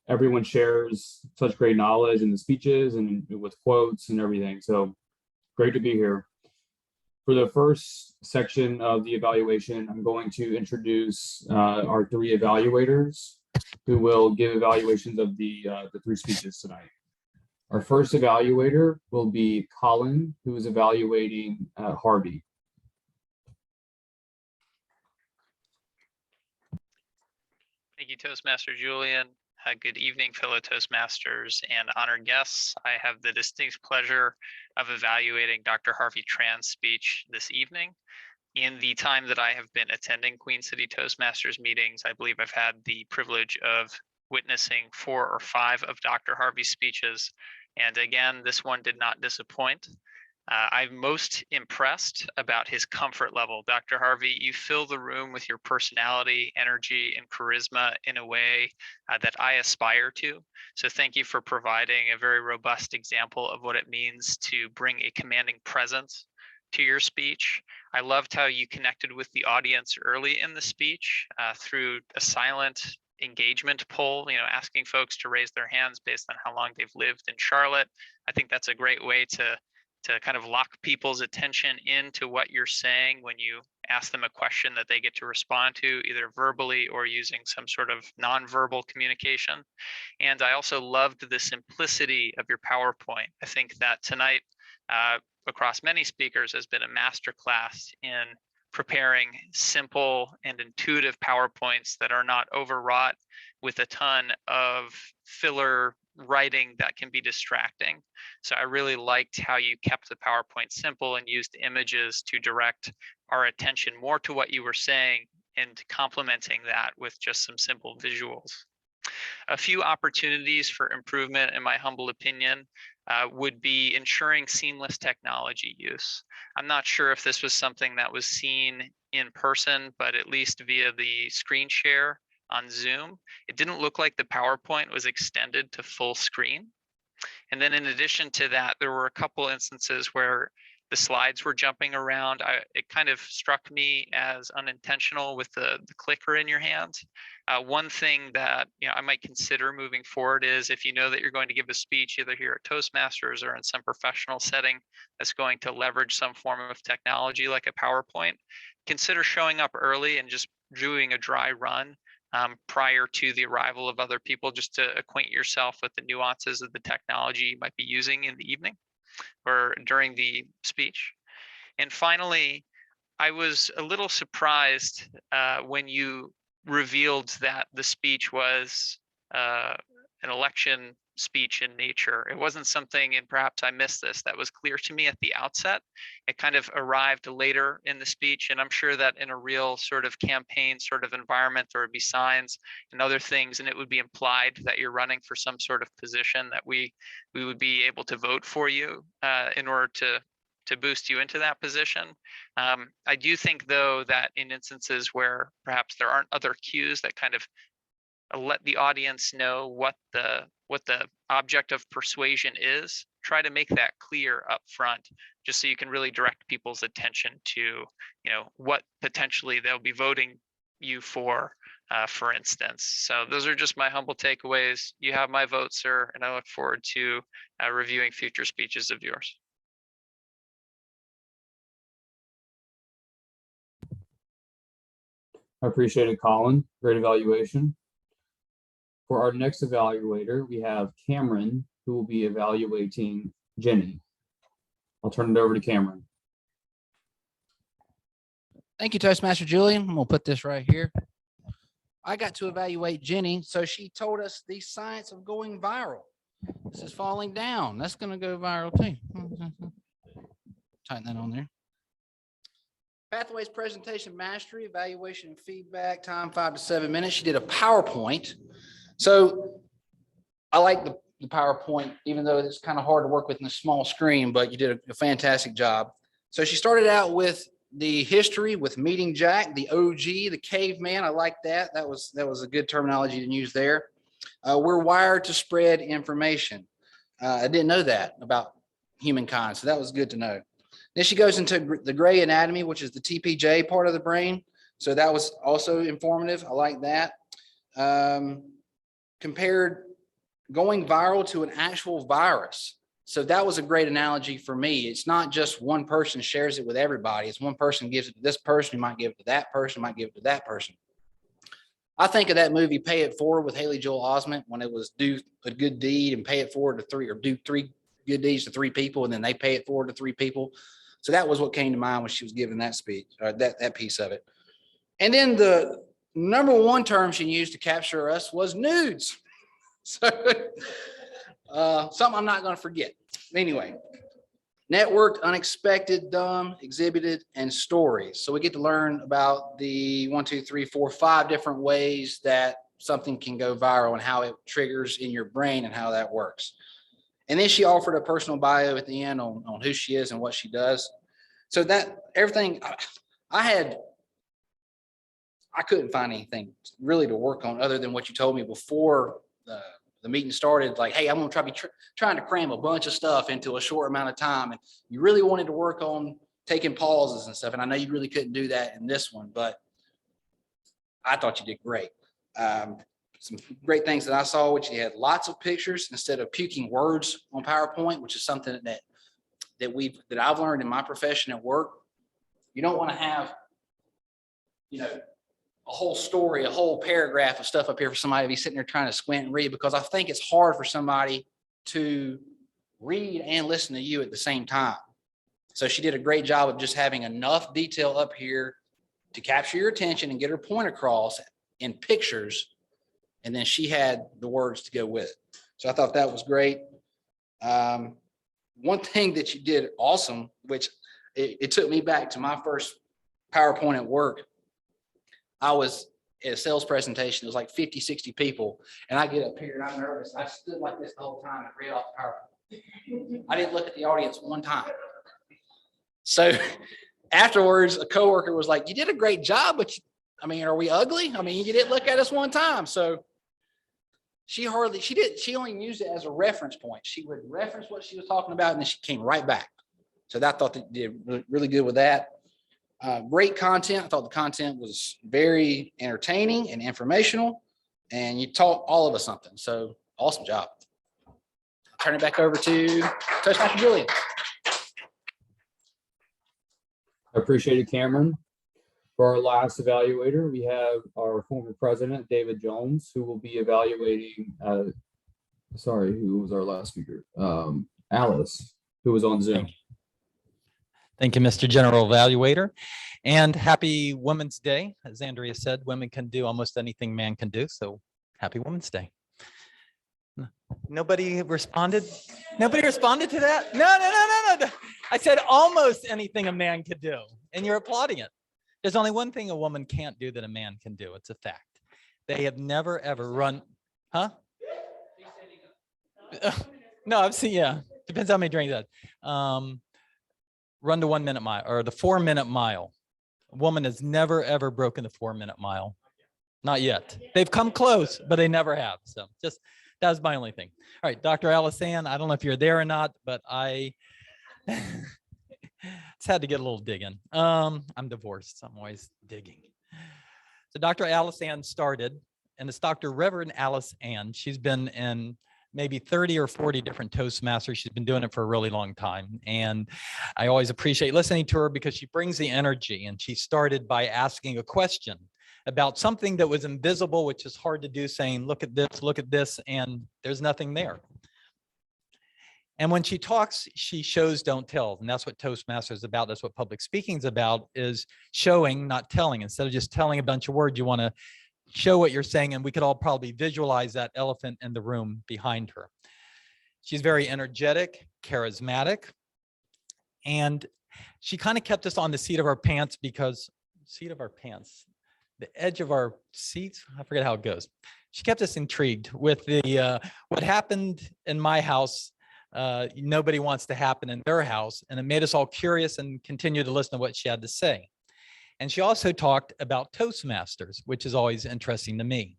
everyone shares such great knowledge in the speeches and with quotes and everything. So great to be here. For the first section of the evaluation, I'm going to introduce our 3 evaluators who will give evaluations of the 3 speeches tonight. Our first evaluator will be Colin, who is evaluating Harvey. Thank you, Toastmaster Julian. Good evening, fellow Toastmasters and honored guests. I have the distinct pleasure of evaluating Dr. Harvey Tran's speech this evening. In the time that I have been attending Queen City Toastmasters meetings, I believe I've had the privilege of witnessing 4 or 5 of Dr. Harvey's speeches. And again, this one did not disappoint. I'm most impressed about his comfort level. Dr. Harvey, you fill the room with your personality, energy, and charisma in a way that I aspire to. So thank you for providing a very robust example of what it means to bring a commanding presence to your speech. I loved how you connected with the audience early in the speech through a silent engagement poll, asking folks to raise their hands based on how long they've lived in Charlotte. I think that's a great way to kind of lock people's attention into what you're saying when you ask them a question that they get to respond to, either verbally or using some sort of nonverbal communication. And I also loved the simplicity of your PowerPoint. I think that tonight, across many speakers, has been a masterclass in preparing simple and intuitive PowerPoints that are not overwrought with a ton of filler writing that can be distracting. So I really liked how you kept the PowerPoint simple and used images to direct our attention more to what you were saying and complementing that with just some simple visuals. A few opportunities for improvement, in my humble opinion, would be ensuring seamless technology use. I'm not sure if this was something that was seen in person, but at least via the screen share on Zoom, it didn't look like the PowerPoint was extended to full screen. And then in addition to that, there were a couple instances where the slides were jumping around. It kind of struck me as unintentional with the clicker in your hand. One thing that I might consider moving forward is if you know that you're going to give a speech either here at Toastmasters or in some professional setting that's going to leverage some form of technology like a PowerPoint, consider showing up early and just doing a dry run prior to the arrival of other people, just to acquaint yourself with the nuances of the technology you might be using in the evening or during the speech. And finally, I was a little surprised when you revealed that the speech was an election speech in nature. It wasn't something, and perhaps I missed this, that was clear to me at the outset. It kind of arrived later in the speech, and I'm sure that in a real sort of campaign sort of environment, there would be signs and other things, and it would be implied that you're running for some sort of position that we would be able to vote for you in order to boost you into that position. I do think, though, that in instances where perhaps there aren't other cues that kind of let the audience know what the object of persuasion is, try to make that clear up front, just so you can really direct people's attention to, what potentially they'll be voting you for instance. So those are just my humble takeaways. You have my vote, sir, and I look forward to reviewing future speeches of yours. I appreciate it, Colin. Great evaluation. For our next evaluator, we have Cameron, who will be evaluating Jenny. I'll turn it over to Cameron. Thank you, Toastmaster Julian. I'm gonna put this right here. I got to evaluate Jenny, so she told us the science of going viral. This is falling down. That's gonna go viral too. Tighten that on there. Pathways presentation mastery, evaluation and feedback, time 5 to 7 minutes. She did a PowerPoint. So I like the PowerPoint, even though it's kind of hard to work with in a small screen, but you did a fantastic job. So she started out with the history with meeting Jack, the OG, the caveman. I like that. That was a good terminology to use there. We're wired to spread information. I didn't know that about humankind, so that was good to know. Then she goes into the gray anatomy, which is the TPJ part of the brain. So that was also informative. I like that. Compared going viral to an actual virus. So that was a great analogy for me. It's not just one person shares it with everybody. It's one person gives it to this person, who might give it to that person, might give it to that person. I think of that movie Pay It Forward with Haley Joel Osment, when it was do a good deed and pay it forward to 3, or do 3 good deeds to 3 people, and then they pay it forward to 3 people. So that was what came to mind when she was giving that speech, or that piece of it. And then the number 1 term she used to capture us was nudes. So something I'm not going to forget. Anyway, networked, unexpected, dumb, exhibited, and stories. So we get to learn about the 1, 2, 3, 4, 5 different ways that something can go viral and how it triggers in your brain and how that works. And then she offered a personal bio at the end on who she is and what she does. So that everything I couldn't find anything really to work on other than what you told me before the meeting started. Like, hey, I'm going to trying to cram a bunch of stuff into a short amount of time. And you really wanted to work on taking pauses and stuff. And I know you really couldn't do that in this one, but I thought you did great. Some great things that I saw, which you had lots of pictures instead of puking words on PowerPoint, which is something that I've learned in my profession at work. You don't want to have, a whole story, a whole paragraph of stuff up here for somebody to be sitting there trying to squint and read, because I think it's hard for somebody to read and listen to you at the same time. So she did a great job of just having enough detail up here to capture your attention and get her point across in pictures. And then she had the words to go with it. So I thought that was great. One thing that you did awesome, which it took me back to my first PowerPoint at work. I was at a sales presentation. It was like 50, 60 people. And I get up here and I'm nervous. I stood like this the whole time and read off the PowerPoint. I didn't look at the audience one time. So afterwards, a coworker was like, you did a great job, but are we ugly? You didn't look at us one time. So she only used it as a reference point. She would reference what she was talking about, and then she came right back. So I thought they did really good with that. Great content. I thought the content was very entertaining and informational, and you taught all of us something. So awesome job. I'll turn it back over to Toastmaster Julian. I appreciate it, Cameron. For our last evaluator, we have our former president, David Jones, who will be evaluating, sorry, who was our last speaker? Alice, who was on Zoom. Thank you, Mr. General Evaluator. And happy Women's Day. As Andrea said, women can do almost anything man can do. So happy Women's Day. Nobody responded? Nobody responded to that? No. I said almost anything a man could do, and you're applauding it. There's only one thing a woman can't do that a man can do. It's a fact. They have never, ever run, huh? No, I've seen, yeah, depends how many drinks that. Run the 1 minute mile or the 4 minute mile. A woman has never, ever broken the 4 minute mile. Not yet. They've come close, but they never have. So just, that was my only thing. All right, Dr. Alisan, I don't know if you're there or not, but I it's had to get a little digging. I'm divorced, so I'm always digging. So Dr. Alisan started, and it's Dr. Reverend Alice Ann. She's been in maybe 30 or 40 different Toastmasters. She's been doing it for a really long time. And I always appreciate listening to her because she brings the energy. And she started by asking a question about something that was invisible, which is hard to do, saying, look at this, and there's nothing there. And when she talks, she shows, don't tell. And that's what Toastmasters is about. That's what public speaking is about, is showing, not telling. Instead of just telling a bunch of words, you want to show what you're saying, and we could all probably visualize that elephant in the room behind her. She's very energetic, charismatic, and she kind of kept us on the seat of our pants because, the edge of our seats, I forget how it goes. She kept us intrigued with the what happened in my house. Nobody wants to happen in their house, and it made us all curious and continue to listen to what she had to say. And she also talked about Toastmasters, which is always interesting to me.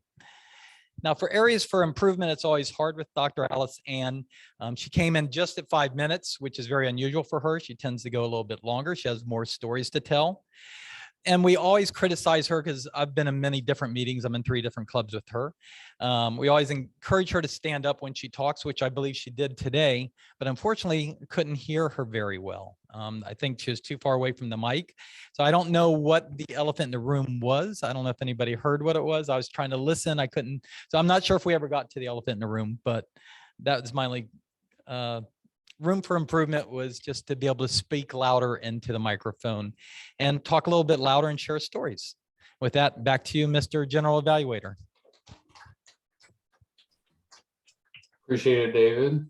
Now, for areas for improvement, it's always hard with Dr. Alice Ann. She came in just at 5 minutes, which is very unusual for her. She tends to go a little bit longer. She has more stories to tell. And we always criticize her because I've been in many different meetings. I'm in 3 different clubs with her. We always encourage her to stand up when she talks, which I believe she did today, but unfortunately couldn't hear her very well. I think she was too far away from the mic. So I don't know what the elephant in the room was. I don't know if anybody heard what it was. I was trying to listen. I couldn't. So I'm not sure if we ever got to the elephant in the room, but that was my only room for improvement, was just to be able to speak louder into the microphone and talk a little bit louder and share stories. With that, back to you, Mr. General Evaluator. Appreciate it, David.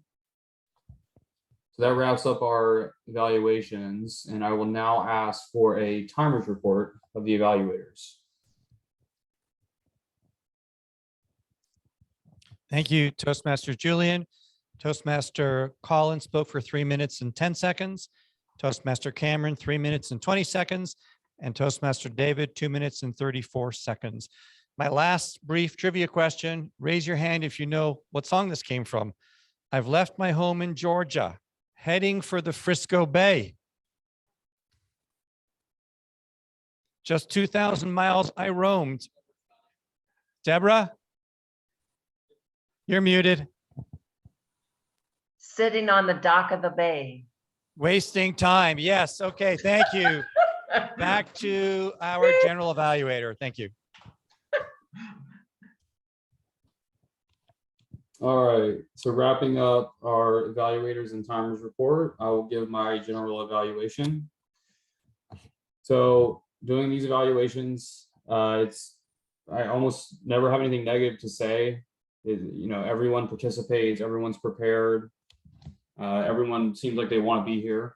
So that wraps up our evaluations, and I will now ask for a timers report of the evaluators. Thank you, Toastmaster Julian. Toastmaster Colin spoke for 3 minutes and 10 seconds. Toastmaster Cameron, 3 minutes and 20 seconds. And Toastmaster David, 2 minutes and 34 seconds. My last brief trivia question, raise your hand if you know what song this came from. I've left my home in Georgia, heading for the Frisco Bay. Just 2,000 miles I roamed. Deborah, you're muted. Sitting on the dock of the bay. Wasting time. Yes. Okay. Thank you. Back to our general evaluator. Thank you. All right. So wrapping up our evaluators and timers report, I will give my general evaluation. So doing these evaluations, I almost never have anything negative to say. Everyone participates, everyone's prepared. Everyone seems like they want to be here.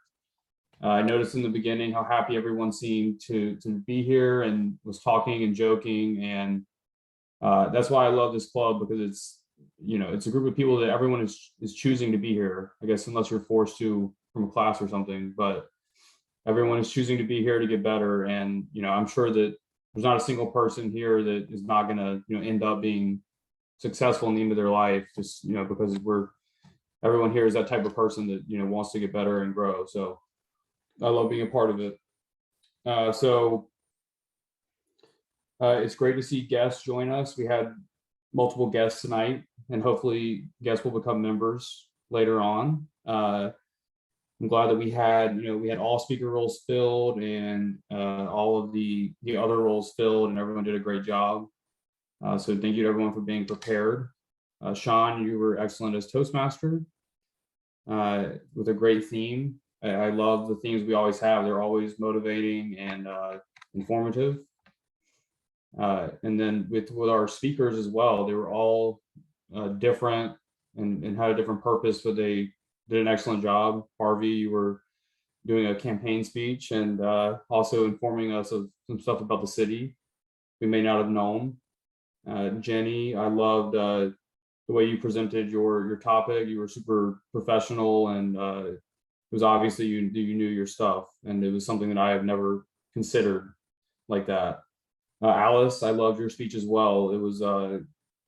I noticed in the beginning how happy everyone seemed to be here and was talking and joking. And that's why I love this club, because it's a group of people that everyone is choosing to be here, I guess, unless you're forced to from a class or something, but everyone is choosing to be here to get better. And, I'm sure that there's not a single person here that is not going to, end up being successful in the end of their life, just, because everyone here is that type of person that, wants to get better and grow. So I love being a part of it. It's great to see guests join us. We had multiple guests tonight, and hopefully guests will become members later on. I'm glad that we had all speaker roles filled and all of the other roles filled, and everyone did a great job. So thank you to everyone for being prepared. Sean, you were excellent as Toastmaster with a great theme. I love the themes we always have. They're always motivating and informative. And then with our speakers as well, they were all different and had a different purpose, but they did an excellent job. Harvey, you were doing a campaign speech and also informing us of some stuff about the city we may not have known. Jenny, I loved the way you presented your topic. You were super professional, and it was obviously you knew your stuff, and it was something that I have never considered like that. Alice, I loved your speech as well. It was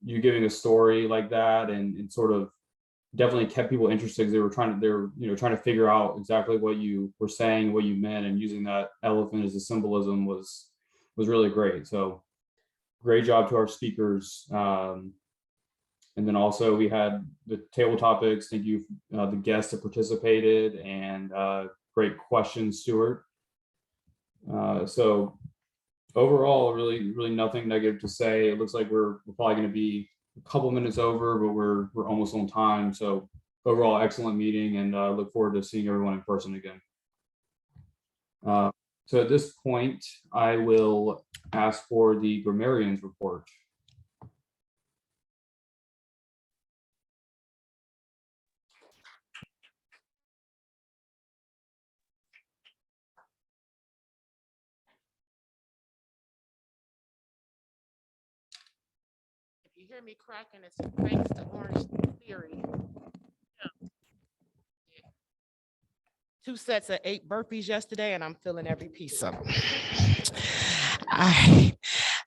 you giving a story like that, and sort of definitely kept people interested because they were trying to figure out exactly what you were saying, what you meant, and using that elephant as a symbolism was really great. So great job to our speakers. And then also we had the table topics. Thank you, the guests that participated, and great questions, Stuart. So overall, really nothing negative to say. It looks like we're probably going to be a couple minutes over, but we're almost on time. So overall, excellent meeting, and look forward to seeing everyone in person again. So at this point, I will ask for the Grammarians Report. If you hear me cracking, it's thanks to Orange Theory. Yeah. 2 sets of 8 burpees yesterday, and I'm feeling every piece of them.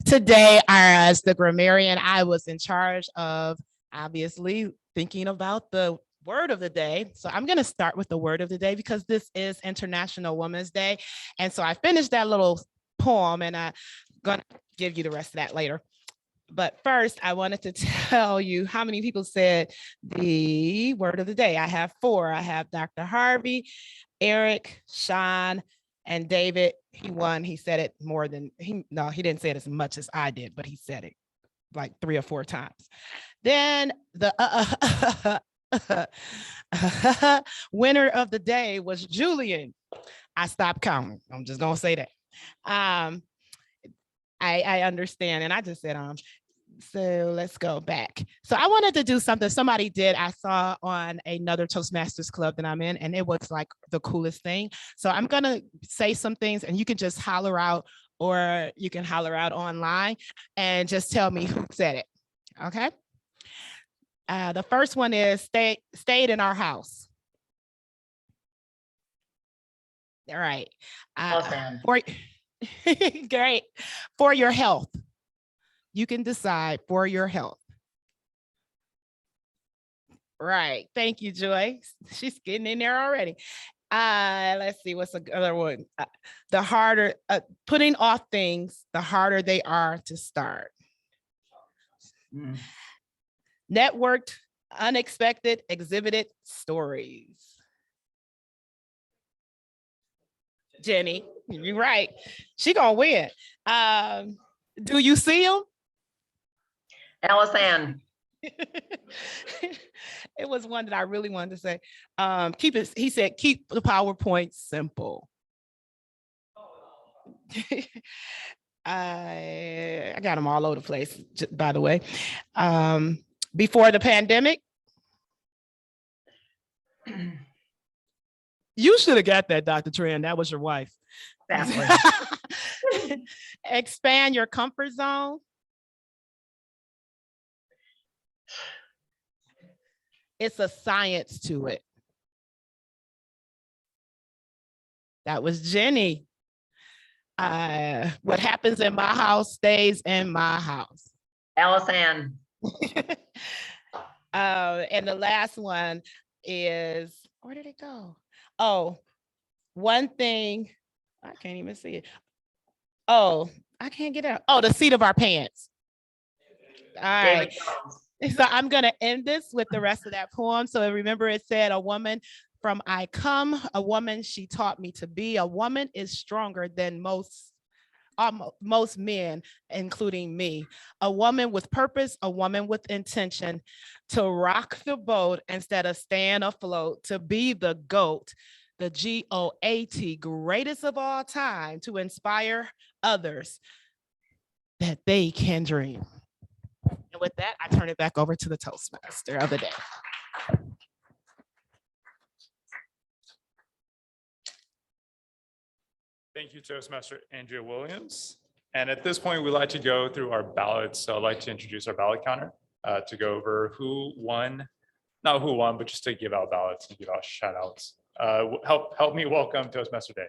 Today, as the grammarian, I was in charge of obviously thinking about the word of the day. So I'm going to start with the word of the day because this is International Women's Day. And so I finished that little poem, and I'm going to give you the rest of that later. But first, I wanted to tell you how many people said the word of the day. I have 4. I have Dr. Harvey, Eric, Sean, and David. He won. He said it more than he didn't say it as much as I did, but he said it like 3 or 4 times. Then the winner of the day was Julian. I stopped counting. I'm just gonna say that. I understand, and I just said so let's go back. So I wanted to do something somebody did. I saw on another Toastmasters club that I'm in, and it was like the coolest thing. So I'm gonna say some things, and you can just holler out, or you can holler out online and just tell me who said it. Okay. The first one is stayed in our house. All right. Great. For your health. You can decide for your health. Right. Thank you, Joy. She's getting in there already. Let's see, what's the other one? The harder, putting off things, the harder they are to start. Networked, unexpected, exhibited stories. Jenny, you're right. She gonna win. Do you see them? Alice Ann. It was one that I really wanted to say. He said, keep the PowerPoint simple. I got them all over the place, by the way. Before the pandemic. You should have got that, Dr. Tran. That was your wife. Exactly. Expand your comfort zone. It's a science to it. That was Jenny. What happens in my house stays in my house. Alice Ann. And the last one is, where did it go? Oh, one thing, I can't even see it. Oh, I can't get it. Oh, the seat of our pants. All right. So I'm going to end this with the rest of that poem. So remember, it said a woman From I come, a woman she taught me to be. A woman is stronger than most men, including me. A woman with purpose, a woman with intention, to rock the boat instead of stand afloat, to be the GOAT, the GOAT, greatest of all time, to inspire others that they can dream. And with that, I turn it back over to the Toastmaster of the day. Thank you, Toastmaster Andrea Williams. And at this point, we'd like to go through our ballots. So I'd like to introduce our ballot counter to go over who won, not who won, but just to give out ballots and give out shout outs. Help me welcome Toastmaster Day.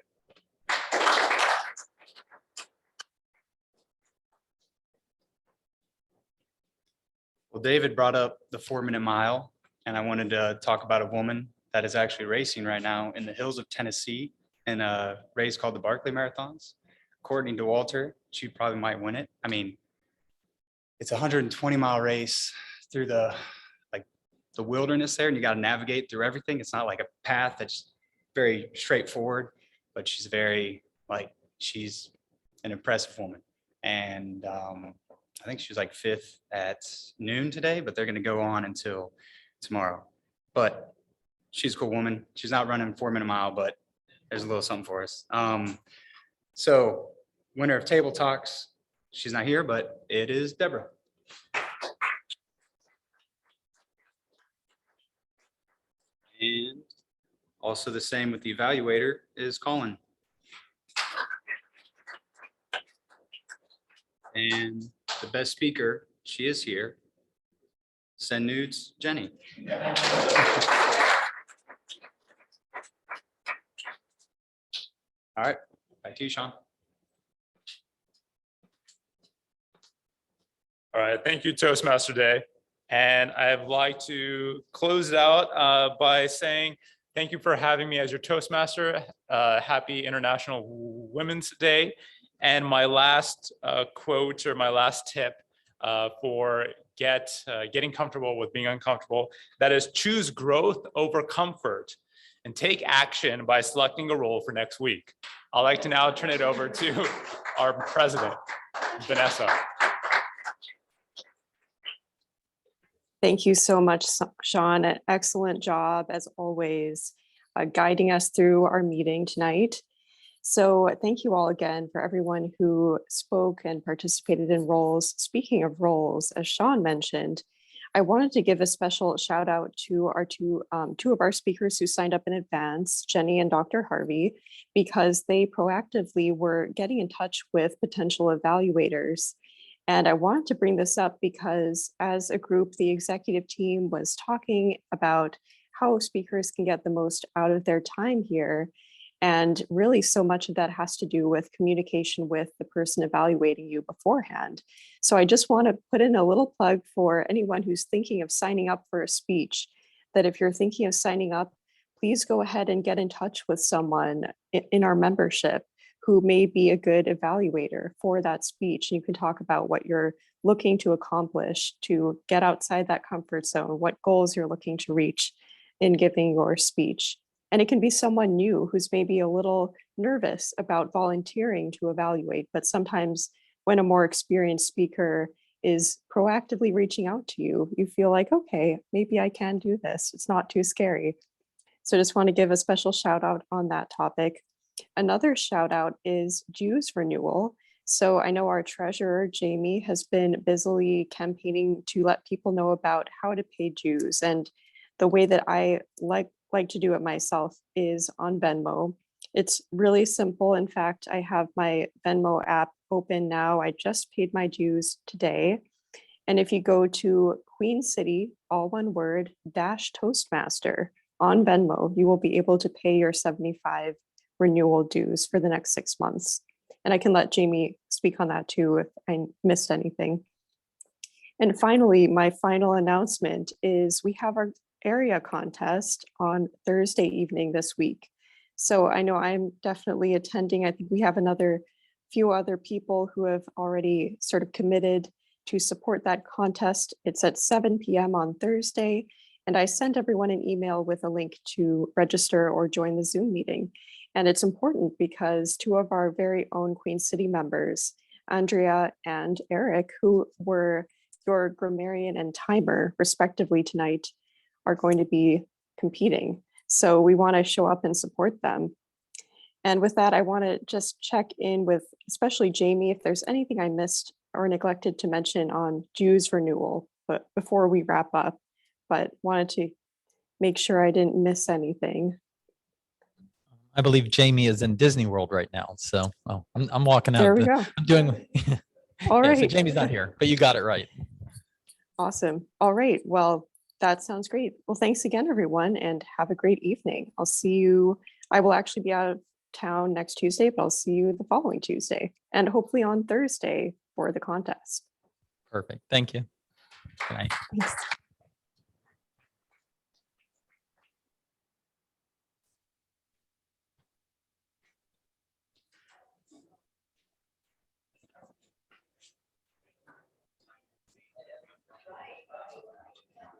Well, David brought up the 4-minute mile, and I wanted to talk about a woman that is actually racing right now in the hills of Tennessee in a race called the Barclay Marathons. According to Walter, she probably might win it. I mean, it's a 120-mile race through the wilderness there, and you got to navigate through everything. It's not like a path that's very straightforward, but she's she's an impressive woman. And I think she was like 5th at noon today, but they're going to go on until tomorrow. But she's a cool woman. She's not running 4-minute mile, but there's a little something for us. So winner of Table Talks, she's not here, but it is Deborah. And also the same with the evaluator is Colin. And the best speaker, she is here. Send nudes, Jenny. All right, back to you, Sean. All right, thank you, Toastmaster Day. And I'd like to close it out by saying thank you for having me as your Toastmaster. Happy International Women's Day. And my last quote or my last tip for getting comfortable with being uncomfortable, that is choose growth over comfort and take action by selecting a role for next week. I'd like to now turn it over to our president, Vanessa. Thank you so much, Sean. An excellent job, as always, guiding us through our meeting tonight. So thank you all again for everyone who spoke and participated in roles. Speaking of roles, as Sean mentioned, I wanted to give a special shout out to our two of our speakers who signed up in advance, Jenny and Dr. Harvey, because they proactively were getting in touch with potential evaluators. And I wanted to bring this up because as a group, the executive team was talking about how speakers can get the most out of their time here. And really so much of that has to do with communication with the person evaluating you beforehand. So I just want to put in a little plug for anyone who's thinking of signing up for a speech, that if you're thinking of signing up, please go ahead and get in touch with someone in our membership who may be a good evaluator for that speech. And you can talk about what you're looking to accomplish to get outside that comfort zone, what goals you're looking to reach in giving your speech. And it can be someone new who's maybe a little nervous about volunteering to evaluate, but sometimes when a more experienced speaker is proactively reaching out to you, you feel like, okay, maybe I can do this. It's not too scary. So just want to give a special shout out on that topic. Another shout out is dues renewal. So I know our treasurer, Jamie, has been busily campaigning to let people know about how to pay dues. And the way that I like to do it myself is on Venmo. It's really simple. In fact, I have my Venmo app open now. I just paid my dues today. And if you go to Queen City, all one word, _Toastmaster on Venmo, you will be able to pay your 75 renewal dues for the next 6 months. And I can let Jamie speak on that too if I missed anything. And finally, my final announcement is we have our area contest on Thursday evening this week. So I know I'm definitely attending. I think we have another few other people who have already sort of committed to support that contest. It's at 7 p.m. on Thursday. And I sent everyone an email with a link to register or join the Zoom meeting. And it's important because two of our very own Queen City members, Andrea and Eric, who were your grammarian and timer respectively tonight, are going to be competing. So we want to show up and support them. And with that, I want to just check in with especially Jamie if there's anything I missed or neglected to mention on dues renewal, but before we wrap up, but wanted to make sure I didn't miss anything. I believe Jamie is in Disney World right now. So I'm walking out. There we go. I'm doing. All Yeah, right. so Jamie's not here, but you got it right. Awesome. All right. Well, that sounds great. Well, thanks again, everyone, and have a great evening. I'll see you. I will actually be out of town next Tuesday, but I'll see you the following Tuesday and hopefully on Thursday for the contest. Perfect. Thank you. Good night. Thanks.